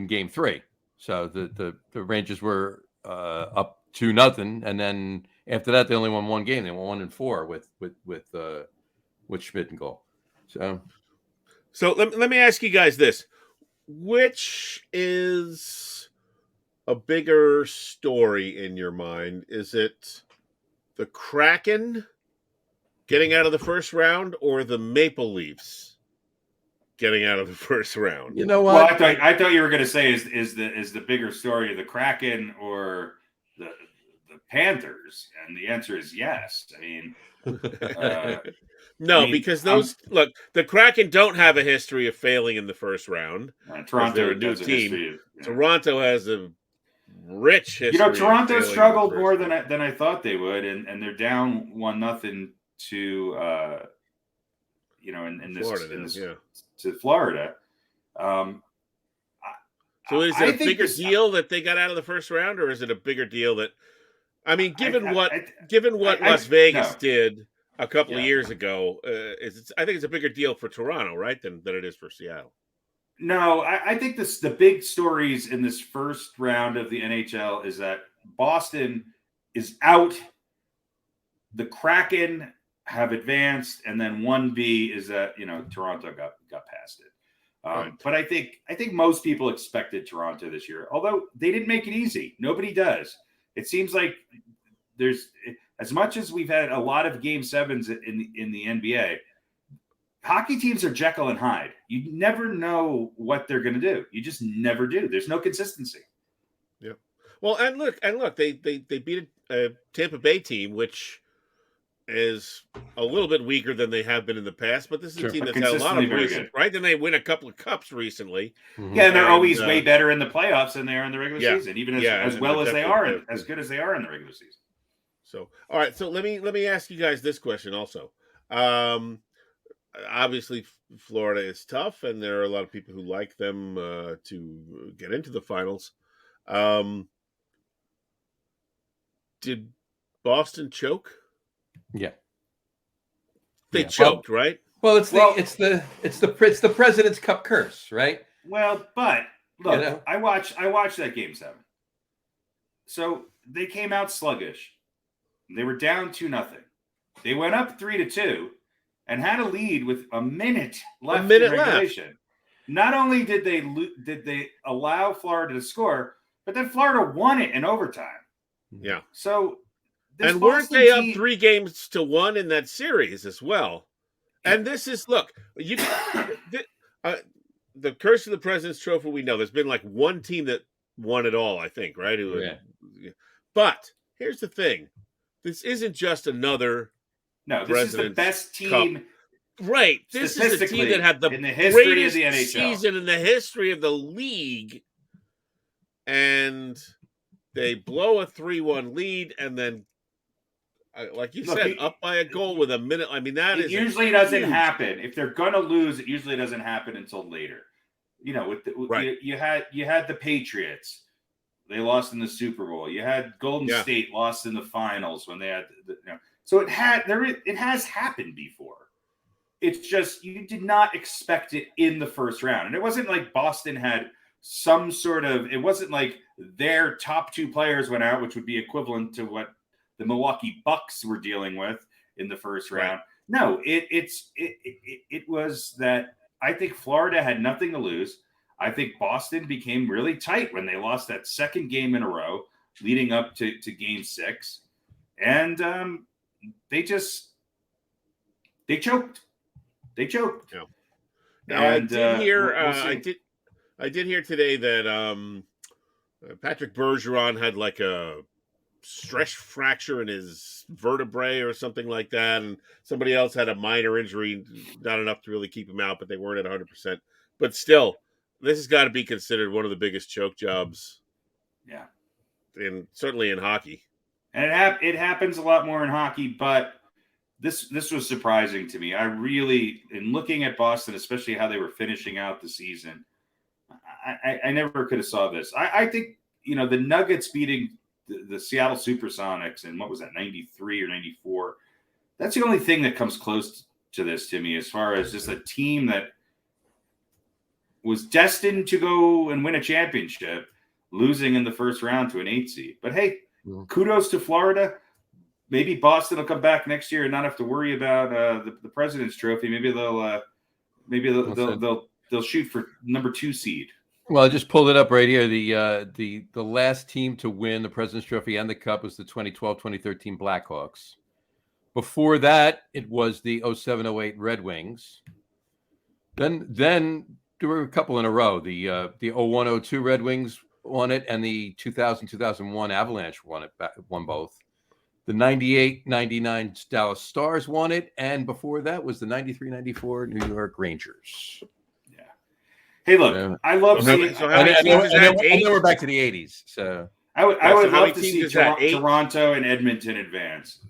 Game 3. So the Rangers were up 2-0, and then after that they only won one game. They won 1-4 with Schmidt in goal. So let me ask you guys this. Which is a bigger story in your mind? Is it the Kraken getting out of the first round or the Maple Leafs getting out of the first round? You know what? Well, I thought you were going to say is the bigger story the Kraken or the Panthers? And the answer is yes. I mean, because the Kraken don't have a history of failing in the first round. Toronto, they're a new team. Toronto has a rich history. Toronto struggled more than I thought they would, and they're down 1-0 to to Florida. So is it a bigger deal that they got out of the first round, or is it a bigger deal that? I mean, given what Las Vegas did a couple of years ago, I think it's a bigger deal for Toronto, right, than it is for Seattle. No, I think the big stories in this first round of the NHL is that Boston is out. The Kraken have advanced, and then 1B is that Toronto got past it. Right. But I think most people expected Toronto this year, although they didn't make it easy. Nobody does. It seems like there's, as much as we've had a lot of Game 7s in the NBA, hockey teams are Jekyll and Hyde. You never know what they're going to do. You just never do. There's no consistency. Yeah. Well, and look, they beat a Tampa Bay team, which is a little bit weaker than they have been in the past, but this is a team that's had a lot of recent, right? Then they win a couple of cups recently. Mm-hmm. Yeah, and they're always way better in the playoffs than they are in the regular season, even as well as they are, as good as they are in the regular season. So, all right. So let me ask you guys this question also. Obviously, Florida is tough, and there are a lot of people who like them to get into the finals. Did Boston choke? Yeah, they choked, right? Well, it's the President's Cup curse, right? Well, but look, I watched that Game 7. So they came out sluggish. They were down 2-0. They went up 3-2 and had a lead with a minute left in regulation. Not only did they allow Florida to score, but then Florida won it in overtime. Yeah. So, and weren't they up 3-1 in that series as well? And this is, look, the curse of the President's Trophy. We know there's been like one team that won it all, I think, right? But here's the thing: this isn't just another. No, this is the best team. Cup. Right. This is a team that had the greatest of the NHL season in the history of the league. And they blow a 3-1 lead, and then, like you said, up by a goal with a minute. I mean, that usually doesn't happen. If they're going to lose, it usually doesn't happen until later. You had the Patriots. They lost in the Super Bowl. You had Golden State lost in the finals when they had So it has happened before. It's just you did not expect it in the first round. And it wasn't like Boston had some sort of, it wasn't like their top two players went out, which would be equivalent to what the Milwaukee Bucks were dealing with in the first round. Right. No, it was that I think Florida had nothing to lose. I think Boston became really tight when they lost that second game in a row leading up to Game 6. And they choked. They choked. Yeah. Now, and, I did hear today that Patrick Bergeron had like a stress fracture in his vertebrae or something like that, and somebody else had a minor injury, not enough to really keep him out, but they weren't at 100%. But still, this has got to be considered one of the biggest choke jobs. Yeah, certainly in hockey. And it happens a lot more in hockey, but this was surprising to me. I really, in looking at Boston, especially how they were finishing out the season, I never could have saw this. I think, the Nuggets beating the Seattle Supersonics in, what was that, 93 or 94? That's the only thing that comes close to this to me, as far as just a team that was destined to go and win a championship, losing in the first round to an 8 seed. But hey, kudos to Florida. Maybe Boston will come back next year and not have to worry about the President's Trophy. Maybe they'll shoot for number 2 seed. Well, I just pulled it up right here. The last team to win the President's Trophy and the Cup was the 2012-2013 Blackhawks. Before that, it was the 07-08 Red Wings. Then there were a couple in a row. The 01-02 Red Wings won it, and the 2000-2001 Avalanche won both. The 98-99 Dallas Stars won it, and before that was the 93-94 New York Rangers. Hey, look, I love seeing. And then we're back to the 80s. So I would love to see Toronto and Edmonton advance.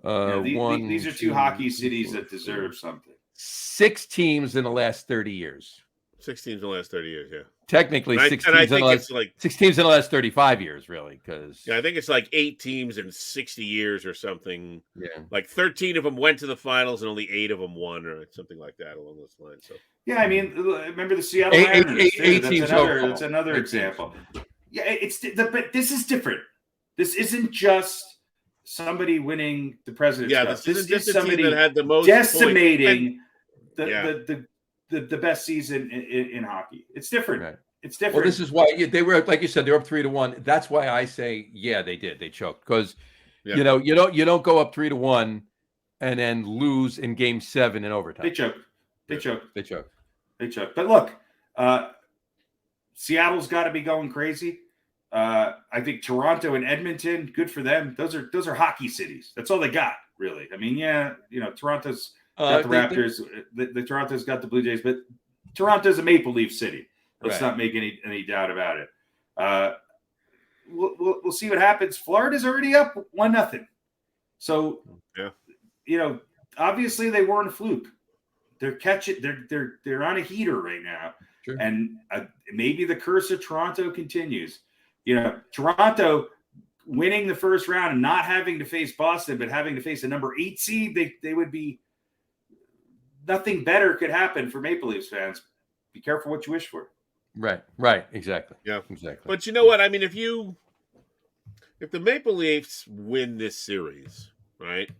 These are two hockey cities that deserve something. 6 teams in the last 30 years. 6 teams in the last 30 years, yeah. Technically, 6 teams in the last 35 years, really. Because I think it's like 8 teams in 60 years or something. Yeah, like 13 of them went to the finals and only 8 of them won, or something like that along those lines. So yeah, I mean, remember the Seattle Mariners? That's another example. Yeah, but this is different. This isn't just somebody winning the President's Cup. This isn't just a team that had the most decimating the best season in hockey. It's different. Right. It's different. Well, this is why they were, like you said, they were up 3-1. That's why I say, they did. They choked because you don't go up 3-1 and then lose in Game 7 in overtime. They choked. But look, Seattle's got to be going crazy. I think Toronto and Edmonton, good for them. Those are hockey cities. That's all they got, really. I mean, Toronto's got the Raptors. The Toronto's got the Blue Jays, but Toronto's a Maple Leaf city. Let's not make any doubt about it. We'll see what happens. Florida's already up 1-0. So, obviously they weren't a fluke. They're catching. They're on a heater right now, sure. And maybe the curse of Toronto continues. Toronto winning the first round and not having to face Boston, but having to face a number 8 seed, they would be. Nothing better could happen for Maple Leafs fans. Be careful what you wish for. Right, exactly. Yeah, exactly. But you know what? I mean, if the Maple Leafs win this series, right,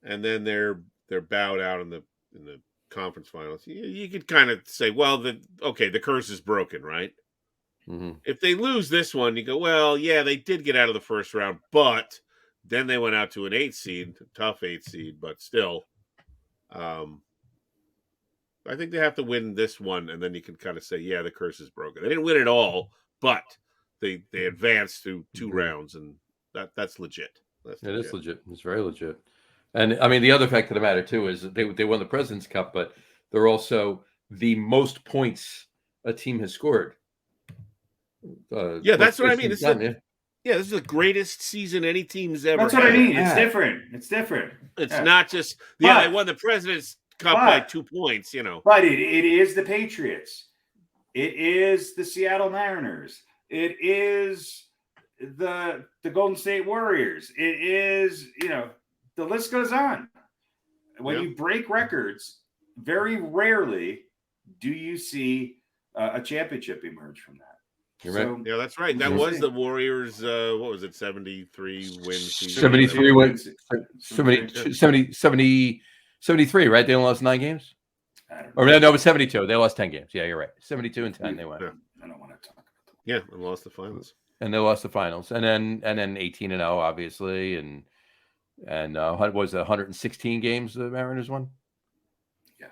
and then they're bowed out in the conference finals, you could kind of say, well, the curse is broken, right? Mm-hmm. If they lose this one, you go, well, yeah, they did get out of the first round, but then they went out to an 8 seed, tough 8 seed, but still, I think they have to win this one, and then you can kind of say, yeah, the curse is broken. They didn't win it all, but they advanced through 2 rounds, and that's legit. It is legit. It's very legit. And, I mean, the other fact of the matter, too, is they won the President's Cup, but they're also the most points a team has scored. That's what I mean. This is the greatest season any team's ever had. That's what I mean. It's different. It's not just, they won the President's Cup by 2 points, But it is the Patriots. It is the Seattle Mariners. It is the Golden State Warriors. It is, the list goes on. When you break records, very rarely do you see a championship emerge from that. You're right. Yeah, that's right. That was the Warriors. What was it? 73 wins. 73 wins. 73, right? They only lost 9 games? Or no, it was 72. They lost 10 games. Yeah, you're right. 72-10 they won. Yeah. I don't want to talk about that. Yeah, and lost the finals. And they lost the finals. And then 18-0, obviously. And what was it, 116 games the Mariners won? Yeah.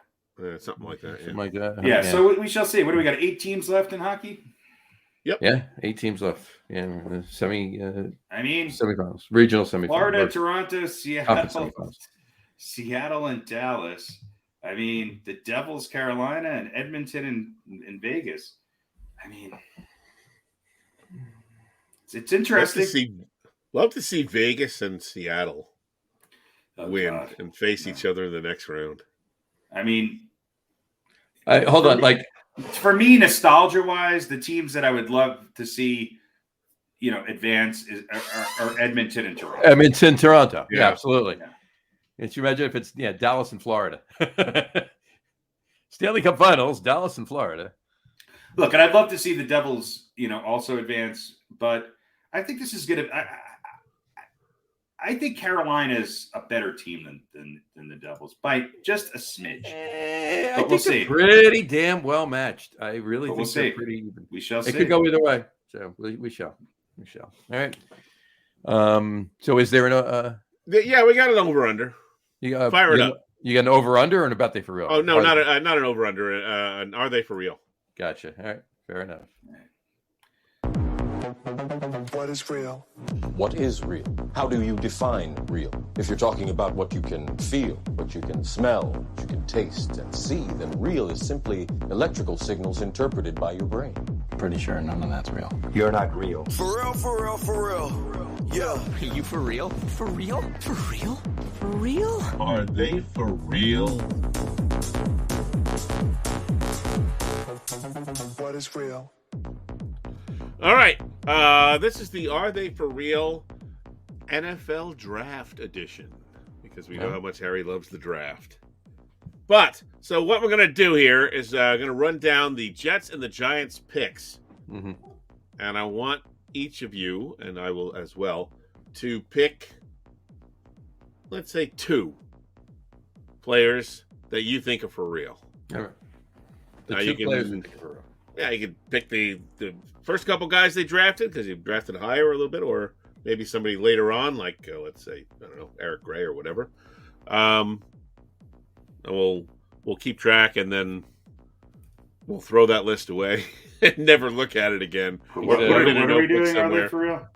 Something like that. Something like that. Yeah, so we shall see. What do we got? 8 teams left in hockey? Yep. Yeah, 8 teams left. Yeah, semifinals, regional semifinals. Florida, Toronto, Seattle, and Dallas. I mean, the Devils, Carolina, and Edmonton, and Vegas. I mean, it's interesting. Love to see Vegas and Seattle win and face each other in the next round. I mean, hold on, like. For me, nostalgia-wise, the teams that I would love to see, advance are Edmonton and Toronto. Edmonton, Toronto. Yeah, absolutely. Yeah. Can you imagine if it's Dallas and Florida? Stanley Cup Finals, Dallas and Florida. Look, and I'd love to see the Devils, also advance, but I think this is going to. I think Carolina's a better team than the Devils by just a smidge. I think they're pretty damn well matched. I really think they're pretty even. We shall see. It could go either way. So we shall. All right. So is there an yeah, we got an over-under. Fire it up. You got an over-under or an about they for real? Oh, no, not an over-under. An are they for real? Gotcha. All right. Fair enough. What is real? What is real? How do you define real? If you're talking about what you can feel, what you can smell, what you can taste and see, then real is simply electrical signals interpreted by your brain. Pretty sure none of that's real. You're not real. For real, for real, for real. Yeah. Are you for real? For real? For real? For real? Are they for real? What is real? All right. This is the Are They For Real NFL Draft Edition, because we know how much Harry loves the draft. But, so what we're going to do here is going to run down the Jets and the Giants picks. Mm-hmm. And I want each of you, and I will as well, to pick let's say 2 players that you think are for real. All right. The Now two you can, players we think are for real. Yeah, you can pick the first couple guys they drafted because you drafted higher a little bit, or maybe somebody later on, like let's say, I don't know, Eric Gray or whatever. And we'll keep track, and then we'll throw that list away and never look at it again. What are we doing? Are they for real?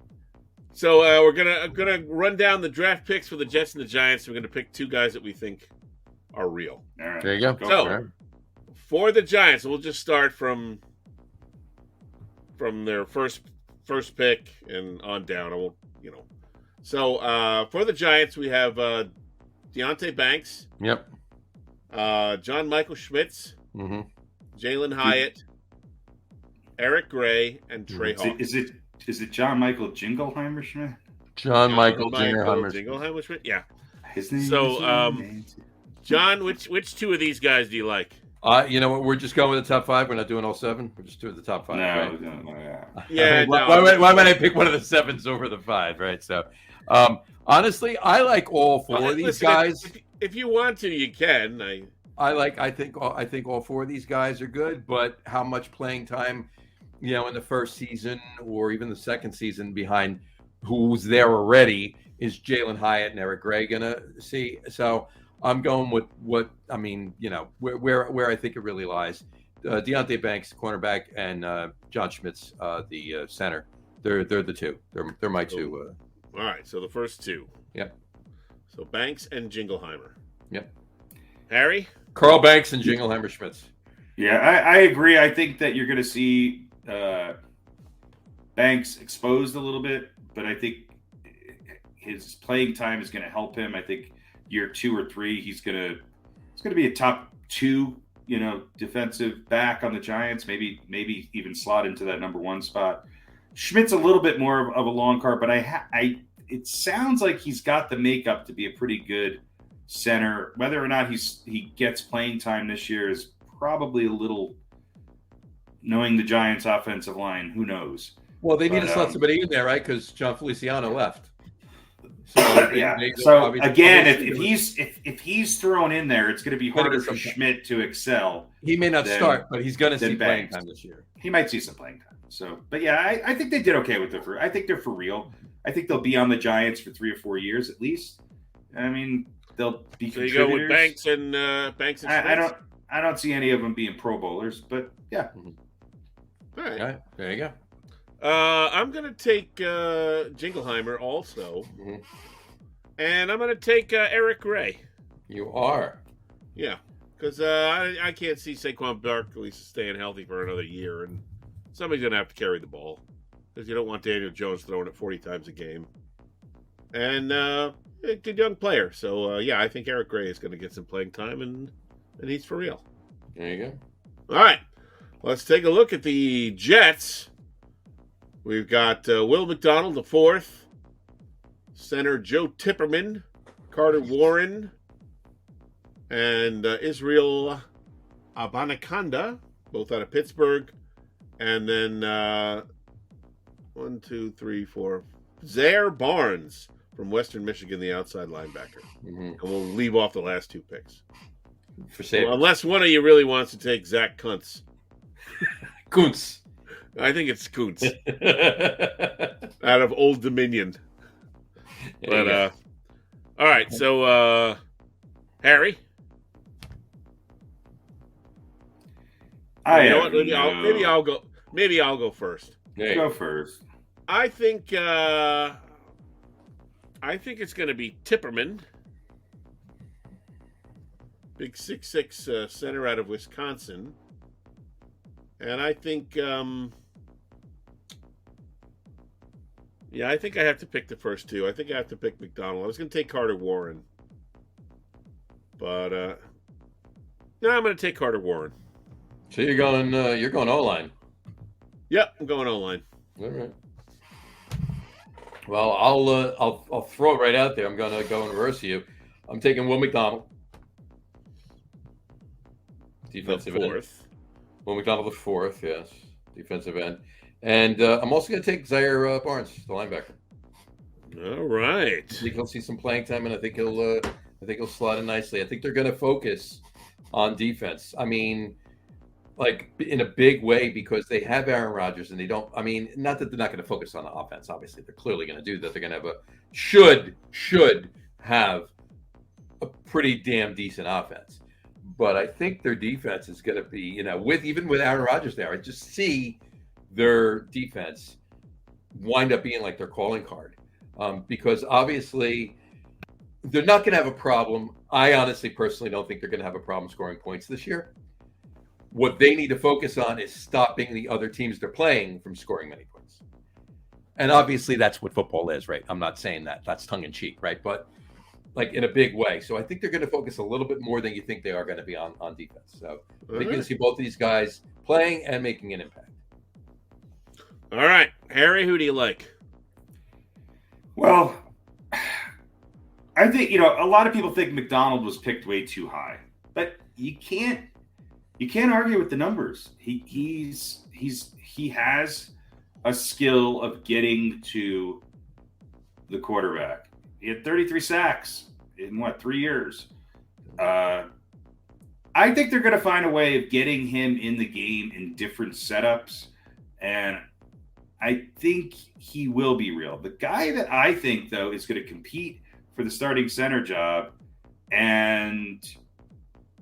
So we're gonna run down the draft picks for the Jets and the Giants. We're gonna pick 2 guys that we think are real. All right. There you go. So for the Giants, we'll just start from their first pick and on down. I won't, So for the Giants, we have Deontay Banks. Yep. John Michael Schmitz. Mm-hmm. Jalen Hyatt. Eric Gray and Trey Hawkins. Is it John Michael Jingleheimer Schmidt? John Michael Jingleheimer Schmidt. Yeah. His name. So, John, which 2 of these guys do you like? You know what? We're just going with the top 5. We're not doing all 7. We're just doing the top 5. No, right? no. Yeah. Why might I pick one of the 7s over the 5? Right. So, honestly, I like all 4 of these guys. If you want to, you can. I think all 4 of these guys are good, but how much playing time, in the first season or even the second season behind who's there already is Jalen Hyatt and Eric Gray gonna see? So I'm going with where I think it really lies. Deontay Banks, cornerback, and John Schmitz, the center. They're the 2. They're my 2. All right. So the first 2. Yep. So Banks and Jingleheimer. Yep. Harry? Carl Banks and Jingleheimer Schmitz. Yeah, I agree. I think that you're going to see Banks exposed a little bit, but I think his playing time is going to help him. I think year 2 or 3, he's going to be a top 2, defensive back on the Giants. Maybe even slot into that number 1 spot. Schmidt's a little bit more of a long card, but it sounds like he's got the makeup to be a pretty good center. Whether or not he gets playing time this year is probably a little, knowing the Giants' offensive line, who knows? Well, they need to slot somebody in there, right? Because John Feliciano left. So, So again, if he's thrown in there, it's going to be harder for Schmidt to excel. He may not start, but he's going to see playing time this year. He might see some playing time. So, but yeah, I think they did okay with I think they're for real. I think they'll be on the Giants for 3 or 4 years at least. I mean, they'll be. So you go with Banks and Schmitz? I don't see any of them being Pro Bowlers, but yeah. All right. There you go. I'm going to take Jingleheimer also. Mm-hmm. And I'm going to take Eric Gray. You are? Yeah. Because I can't see Saquon Barkley staying healthy for another year. And somebody's going to have to carry the ball. Because you don't want Daniel Jones throwing it 40 times a game. And a good young player. So, I think Eric Gray is going to get some playing time. And he's for real. There you go. All right. Let's take a look at the Jets. We've got Will McDonald, the 4th. Center Joe Tipperman. Carter Warren. And Israel Abanikanda, both out of Pittsburgh. And then 1, 2, 3, 4. Zaire Barnes from Western Michigan, the outside linebacker. Mm-hmm. And we'll leave off the last 2 picks. Unless one of you really wants to take Zach Kuntz. Kuntz. I think it's Kuntz. Out of Old Dominion. But all right, so Harry. Maybe I'll go. Maybe I'll go first. Go first. I think it's going to be Tipperman. Big 6'6" center out of Wisconsin. And I think, I think I have to pick the first 2. I think I have to pick McDonald. I was going to take Carter Warren. But, no, I'm going to take Carter Warren. So you're going O-line. Yep, I'm going O-line. All right. Well, I'll throw it right out there. I'm going to go in reverse of you. I'm taking Will McDonald. Defensive end. Will McDonald, the 4th, yes. Defensive end. And I'm also going to take Zaire Barnes, the linebacker. All right. I think he'll see some playing time, and I think he'll slot in nicely. I think they're going to focus on defense. I mean, like in a big way, because they have Aaron Rodgers, and they don't. I mean, not that they're not going to focus on the offense. Obviously, they're clearly going to do that. They're going to have should have a pretty damn decent offense. But I think their defense is going to be, even with Aaron Rodgers there, I just see their defense wind up being like their calling card. Because obviously they're not going to have a problem. I honestly, personally don't think they're going to have a problem scoring points this year. What they need to focus on is stopping the other teams they're playing from scoring many points. And obviously that's what football is, right? I'm not saying that. That's tongue in cheek, right? But like in a big way. So I think they're going to focus a little bit more than you think they are going to be on defense. So I think you're going to see both of these guys playing and making an impact. All right. Harry, who do you like? Well, I think, a lot of people think McDonald was picked way too high, but you can't argue with the numbers. He has a skill of getting to the quarterback. He had 33 sacks in 3 years. I think they're going to find a way of getting him in the game in different setups, and I think he will be real. The guy that I think, though, is going to compete for the starting center job, and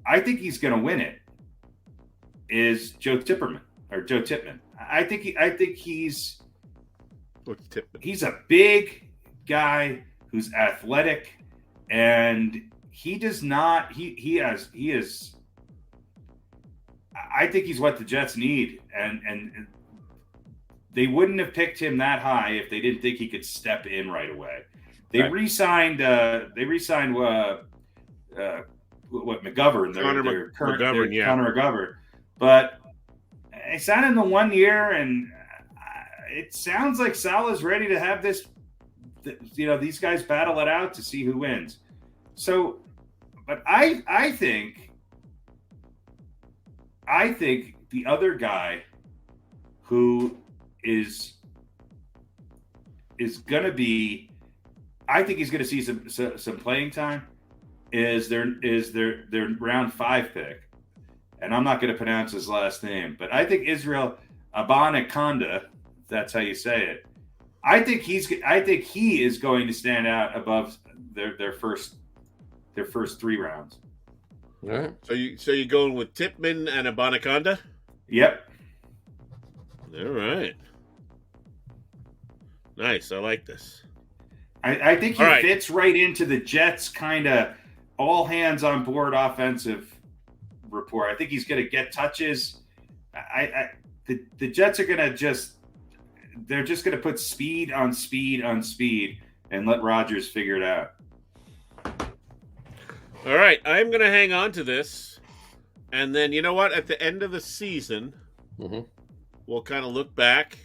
I think he's going to win it, is Joe Tippmann. I think he's a big guy who's athletic, and he does not. He is. I think he's what the Jets need, and they wouldn't have picked him that high if they didn't think he could step in right away. They re-signed. McGovern. Connor McGovern. But I signed him to 1 year, and it sounds like Salah's ready to have this. These guys battle it out to see who wins. So, but I think the other guy who is going to be, I think he's going to see some playing time, is their round 5 pick, and I'm not going to pronounce his last name, but I think Israel Abanikanda, that's how you say it. I think he is going to stand out above their first 3 rounds. All right. So you going with Tippmann and Abanikanda? Yep. All right. Nice. I like this. I think he fits right into the Jets' kind of all hands on board offensive rapport. I think he's going to get touches. The Jets are going to they're just going to put speed on speed on speed and let Rodgers figure it out. All right. I'm going to hang on to this. And then, you know what? At the end of the season, we'll kind of look back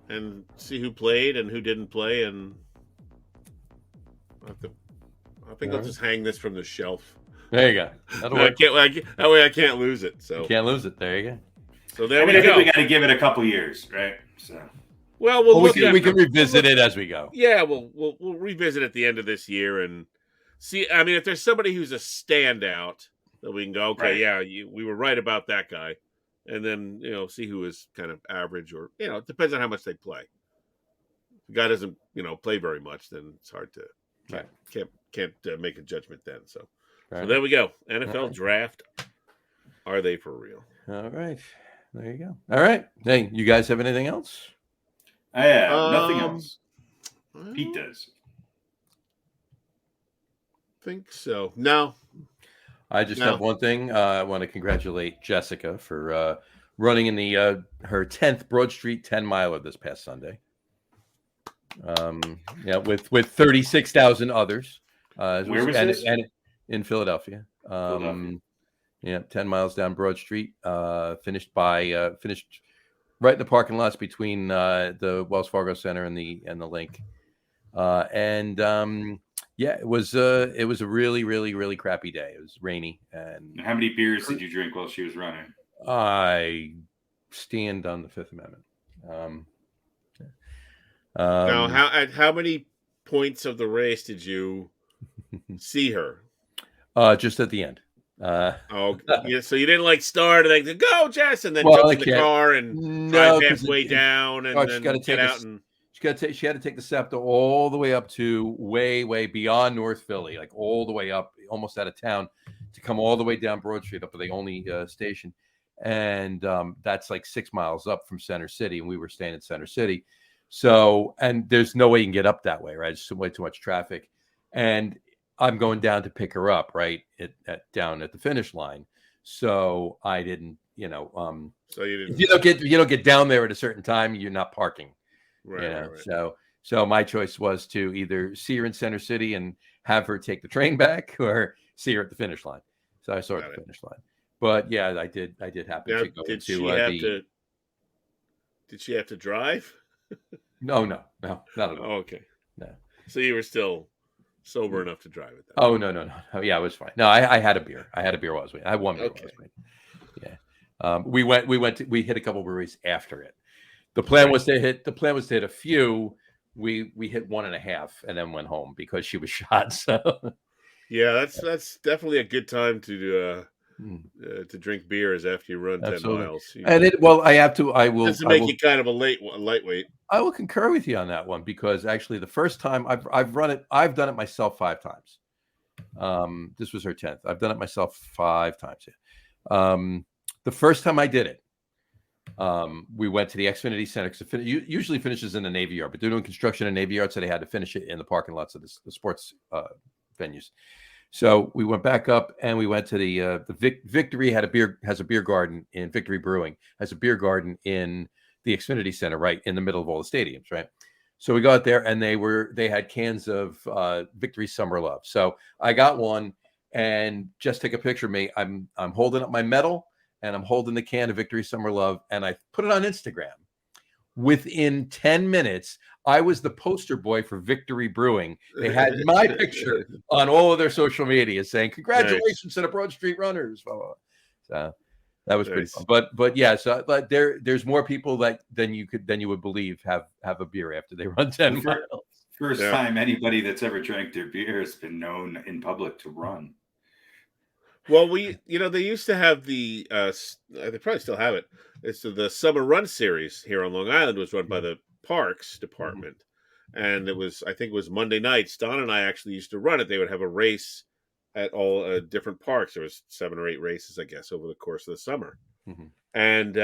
and see who played and who didn't play. And I think I'll just hang this from the shelf. There you go. That'll work. That way I can't lose it. So you can't lose it. There you go. So there we go. I think we got to give it a couple years, right? So. Well, we can revisit it as we go. Yeah, we'll revisit at the end of this year and see. I mean, if there's somebody who's a standout, that we can go, okay, right. We were right about that guy, and then see who is kind of average, or it depends on how much they play. If the guy doesn't play very much, then it's hard to can't make a judgment then. So there we go. NFL draft. Are they for real? All right, there you go. All right, hey, you guys have anything else? I have nothing else. Pete does. Think so. No. I just have one thing. I want to congratulate Jessica for running in the her 10th Broad Street 10 miler this past Sunday. With 36,000 others. Where was this? And in Philadelphia. 10 miles down Broad Street. Finished right in the parking lots between the Wells Fargo Center and the Link. It was a really, really, really crappy day. It was rainy. And how many beers did you drink while she was running? I stand on the Fifth Amendment. Now, how many points of the race did you see her? Just at the end. Oh, yeah. So you didn't like start and then go, Jess, and then Well, jump in the car and drive halfway down and then get out and. She had to take the SEPTA all the way up to way beyond North Philly, like all the way up, almost out of town, to come all the way down Broad Street up to the only station, and that's like 6 miles up from Center City, and we were staying in Center City. So, and there's no way you can get up that way, right? It's way too much traffic, and I'm going down to pick her up, right, down at the finish line. So I didn't, So you didn't. If you don't get down there at a certain time, you're not parking. Right. So my choice was to either see her in Center City and have her take the train back, or see her at the finish line. So I saw her at the finish line. But yeah, I did happen to go into Did she have to drive? No, not at all. Oh, okay. No. So you were still sober enough to drive it. Oh, no. Yeah, it was fine. No, I had a beer. I had a beer while I was waiting. I had one beer while I was waiting. Yeah. We hit a couple breweries after it. The plan was to hit a few. We hit 1.5 and then went home because she was shot. So yeah, that's definitely a good time to drink beers after you run Absolutely. 10 miles. I will make you kind of a lightweight. I will concur with you on that one, because actually the first time I've done it myself 5 times. This was her 10th. I've done it myself 5 times. The first time I did it, we went to the Xfinity Center, because it usually finishes in the Navy Yard, but they're doing construction in Navy Yard, so they had to finish it in the parking lots of the sports venues. So we went back up and we went to the Victory has a beer garden in Victory Brewing, has a beer garden in the Xfinity Center, right in the middle of all the stadiums, right? So we got there and they had cans of Victory Summer Love. So I got one, and just take a picture of me. I'm holding up my medal, and I'm holding the can of Victory Summer Love, and I put it on Instagram. Within 10 minutes, I was the poster boy for Victory Brewing. They had my picture on all of their social media saying, "Congratulations to the Broad Street Runners." Blah, blah, blah. So that was pretty fun. But yeah, so there's more people than you would believe have a beer after they run 10 miles. First time anybody that's ever drank their beer has been known in public to run. Well, they used to have they probably still have it. It's the Summer Run series here on Long Island, was run by the Parks Department. And I think it was Monday nights. Don and I actually used to run it. They would have a race at all different parks. There was 7 or 8 races, I guess, over the course of the summer. Mm-hmm. And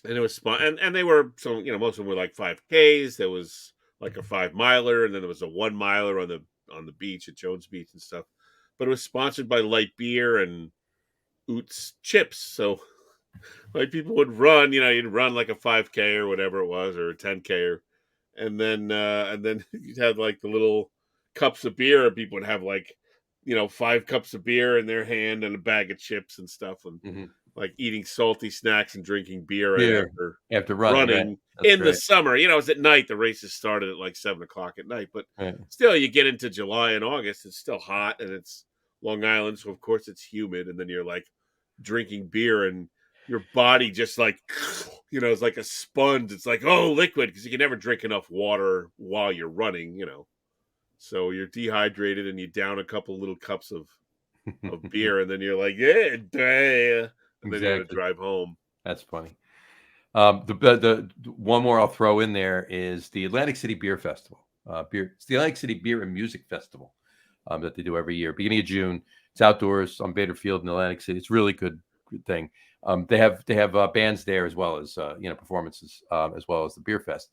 it was fun. And they were, so, most of them were like 5Ks. There was like a 5-miler, and then there was a 1-miler on the beach at Jones Beach and stuff. But it was sponsored by Light Beer and Oots Chips. So like people would run, you'd run like a 5K or whatever it was, or a 10K, and then you'd have like the little cups of beer, and people would have like, 5 cups of beer in their hand and a bag of chips and stuff, and like eating salty snacks and drinking beer after running in the summer. It was at night. The races started at like 7:00 at night, but still, you get into July and August, it's still hot, and it's Long Island, so of course it's humid, and then you're like drinking beer, and your body just like, it's like a sponge. It's like, liquid, because you can never drink enough water while you're running, So you're dehydrated, and you down a couple little cups of beer, and then you're like, and then you have to drive home. That's funny. The one more I'll throw in there is the Atlantic City Beer Festival. It's the Atlantic City Beer and Music Festival that they do every year, beginning of June. It's outdoors on Bader Field in Atlantic City. It's a really good thing. They have bands there, as well as performances, as well as the beer fest.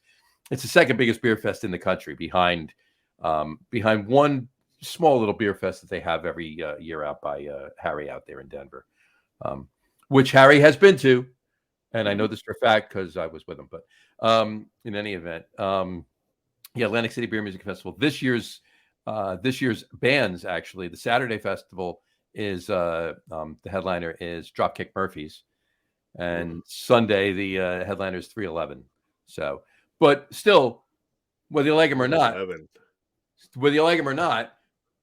It's the second biggest beer fest in the country, behind one small little beer fest that they have every year out by Harry out there in Denver, which Harry has been to, and I know this for a fact because I was with him. But in any event, Atlantic City Beer Music Festival. This year's bands, actually, the Saturday festival is the headliner is Dropkick Murphys, and Sunday the headliner is 311. So, but still, whether you like them or not,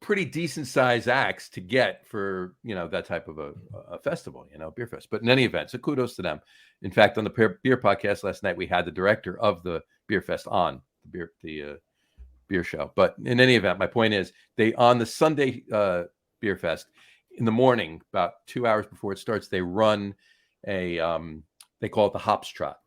pretty decent size acts to get for that type of a festival, beer fest. But in any event, so kudos to them. In fact, on the beer podcast last night, we had the director of the beer fest on, the beer show. But in any event, my point is they on the Sunday beer fest in the morning, about 2 hours before it starts, they run a they call it the Hops Trot,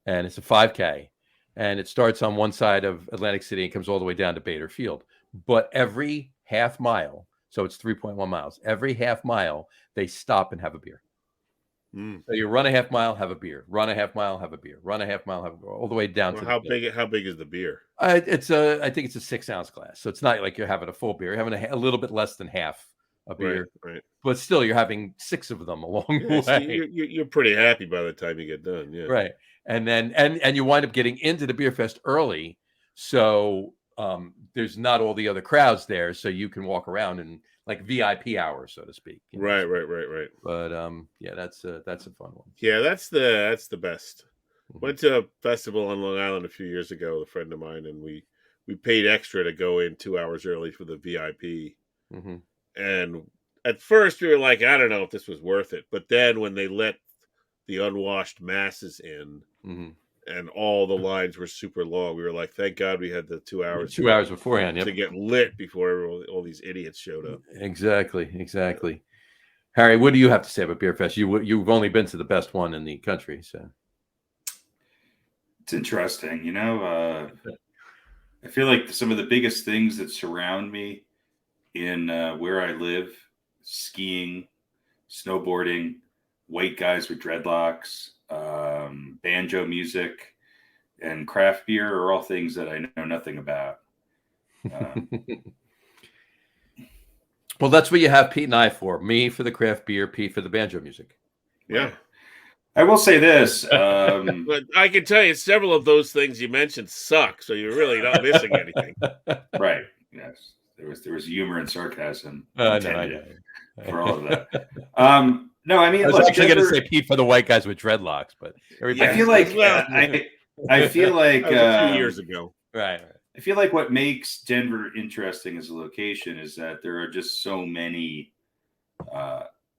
and it's a 5K, and it starts on one side of Atlantic City and comes all the way down to Bader Field. But every half mile, so it's 3.1 miles. Every half mile, they stop and have a beer. So you run a half mile, have a beer. Run a half mile, have a beer. Run a half mile, have a beer. All the way down to how big is the beer? I think it's a 6-ounce glass, so it's not like you're having a full beer. You're having a little bit less than half a beer, right. But still, you're having 6 of them along the way. So you're pretty happy by the time you get done, yeah. Right, and then and you wind up getting into the beer fest early, so there's not all the other crowds there, so you can walk around and like VIP hour, so to speak. Right. But yeah, that's a fun one. Yeah, that's the best. Went to a festival on Long Island a few years ago with a friend of mine, and we paid extra to go in 2 hours early for the VIP. And at first we were like, I don't know if this was worth it. But then when they let the unwashed masses in, and all the lines were super long, we were like, thank God we had the 2 hours. 2 hours beforehand, to get lit before all these idiots showed up. Exactly. Harry, what do you have to say about Beer Fest? You've only been to the best one in the country, so it's interesting. I feel like some of the biggest things that surround me in where I live, skiing, snowboarding, white guys with dreadlocks, banjo music, and craft beer are all things that I know nothing about. Well, that's what you have Pete and I for. Me for the craft beer, Pete for the banjo music. Yeah. I will say this. But I can tell you several of those things you mentioned suck, so you're really not missing anything. Right. Yes. There was humor and sarcasm intended for all of that. No, I mean, I was actually going to say Pete for the white guys with dreadlocks, but I feel like I feel like a few years ago. Right. I feel like what makes Denver interesting as a location is that there are just so many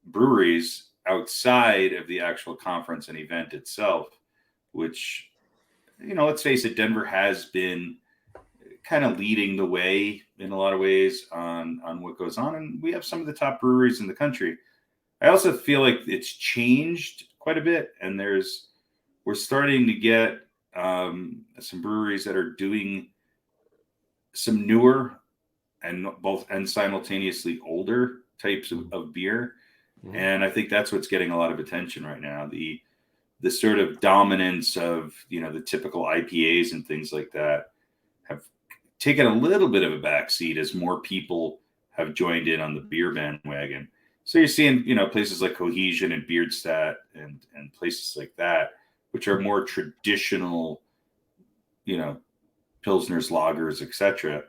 breweries outside of the actual conference and event itself, which, let's face it, Denver has been kind of leading the way in a lot of ways on what goes on. And we have some of the top breweries in the country. I also feel like it's changed quite a bit. And we're starting to get some breweries that are doing some newer and simultaneously older types of beer. And I think that's what's getting a lot of attention right now. The sort of dominance of, the typical IPAs and things like that have taken a little bit of a backseat as more people have joined in on the beer bandwagon. So you're seeing, places like Cohesion and Beardstadt and places like that, which are more traditional, Pilsners, lagers, etc.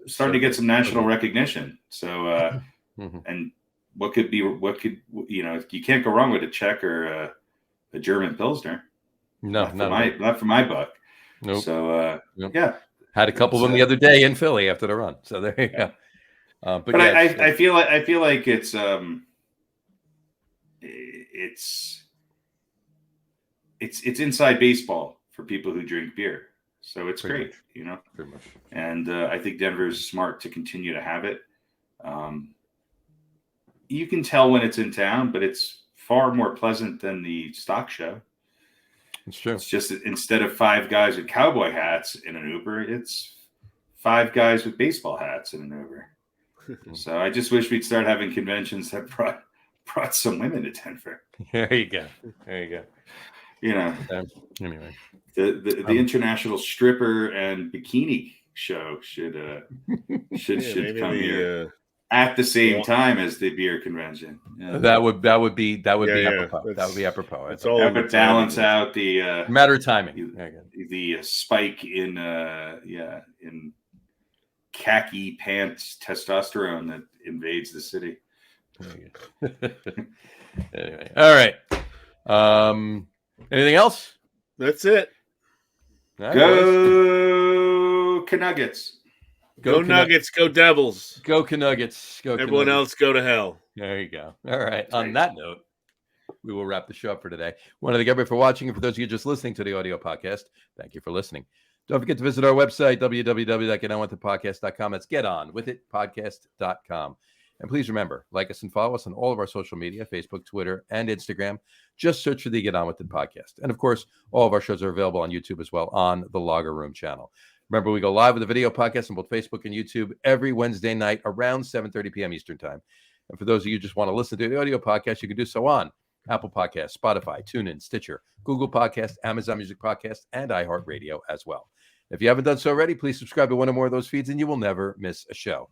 Starting to get some national recognition. So, and what could you can't go wrong with a Czech or a German Pilsner. Not for my buck. Nope. So, yeah. Had a couple of them the other day in Philly after the run. So there you go. But yeah, I feel like it's inside baseball for people who drink beer. So it's great, Pretty much. And I think Denver is smart to continue to have it. You can tell when it's in town, but it's far more pleasant than the stock show. It's true. It's just that instead of 5 guys with cowboy hats in an Uber, it's 5 guys with baseball hats in an Uber. So I just wish we'd start having conventions that brought some women to Denver. There you go. Anyway, the international stripper and bikini show should come here at the same time as the beer convention. Yeah. That would be apropos. That would be apropos. It's all that would balance out the matter of timing. The spike in khaki pants testosterone that invades the city. Anyway, all right. Anything else? That's it. Go Canuggets. Go Nuggets. Go Devils. Go Canuggets. Go. Everyone else go to hell. There you go. All right. On that note, we will wrap the show up for today. Want to thank everybody for watching, and for those of you just listening to the audio podcast, thank you for listening. Don't forget to visit our website, www.getonwiththepodcast.com. That's getonwiththepodcast.com. And please remember, like us and follow us on all of our social media, Facebook, Twitter, and Instagram. Just search for the Get On With It podcast. And of course, all of our shows are available on YouTube as well on the Logger Room channel. Remember, we go live with a video podcast on both Facebook and YouTube every Wednesday night around 7:30 p.m. Eastern time. And for those of you who just want to listen to the audio podcast, you can do so on Apple Podcasts, Spotify, TuneIn, Stitcher, Google Podcasts, Amazon Music Podcasts, and iHeartRadio as well. If you haven't done so already, please subscribe to one or more of those feeds and you will never miss a show.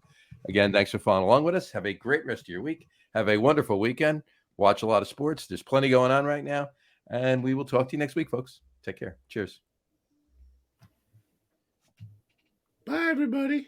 Again, thanks for following along with us. Have a great rest of your week. Have a wonderful weekend. Watch a lot of sports. There's plenty going on right now. And we will talk to you next week, folks. Take care. Cheers. Bye, everybody.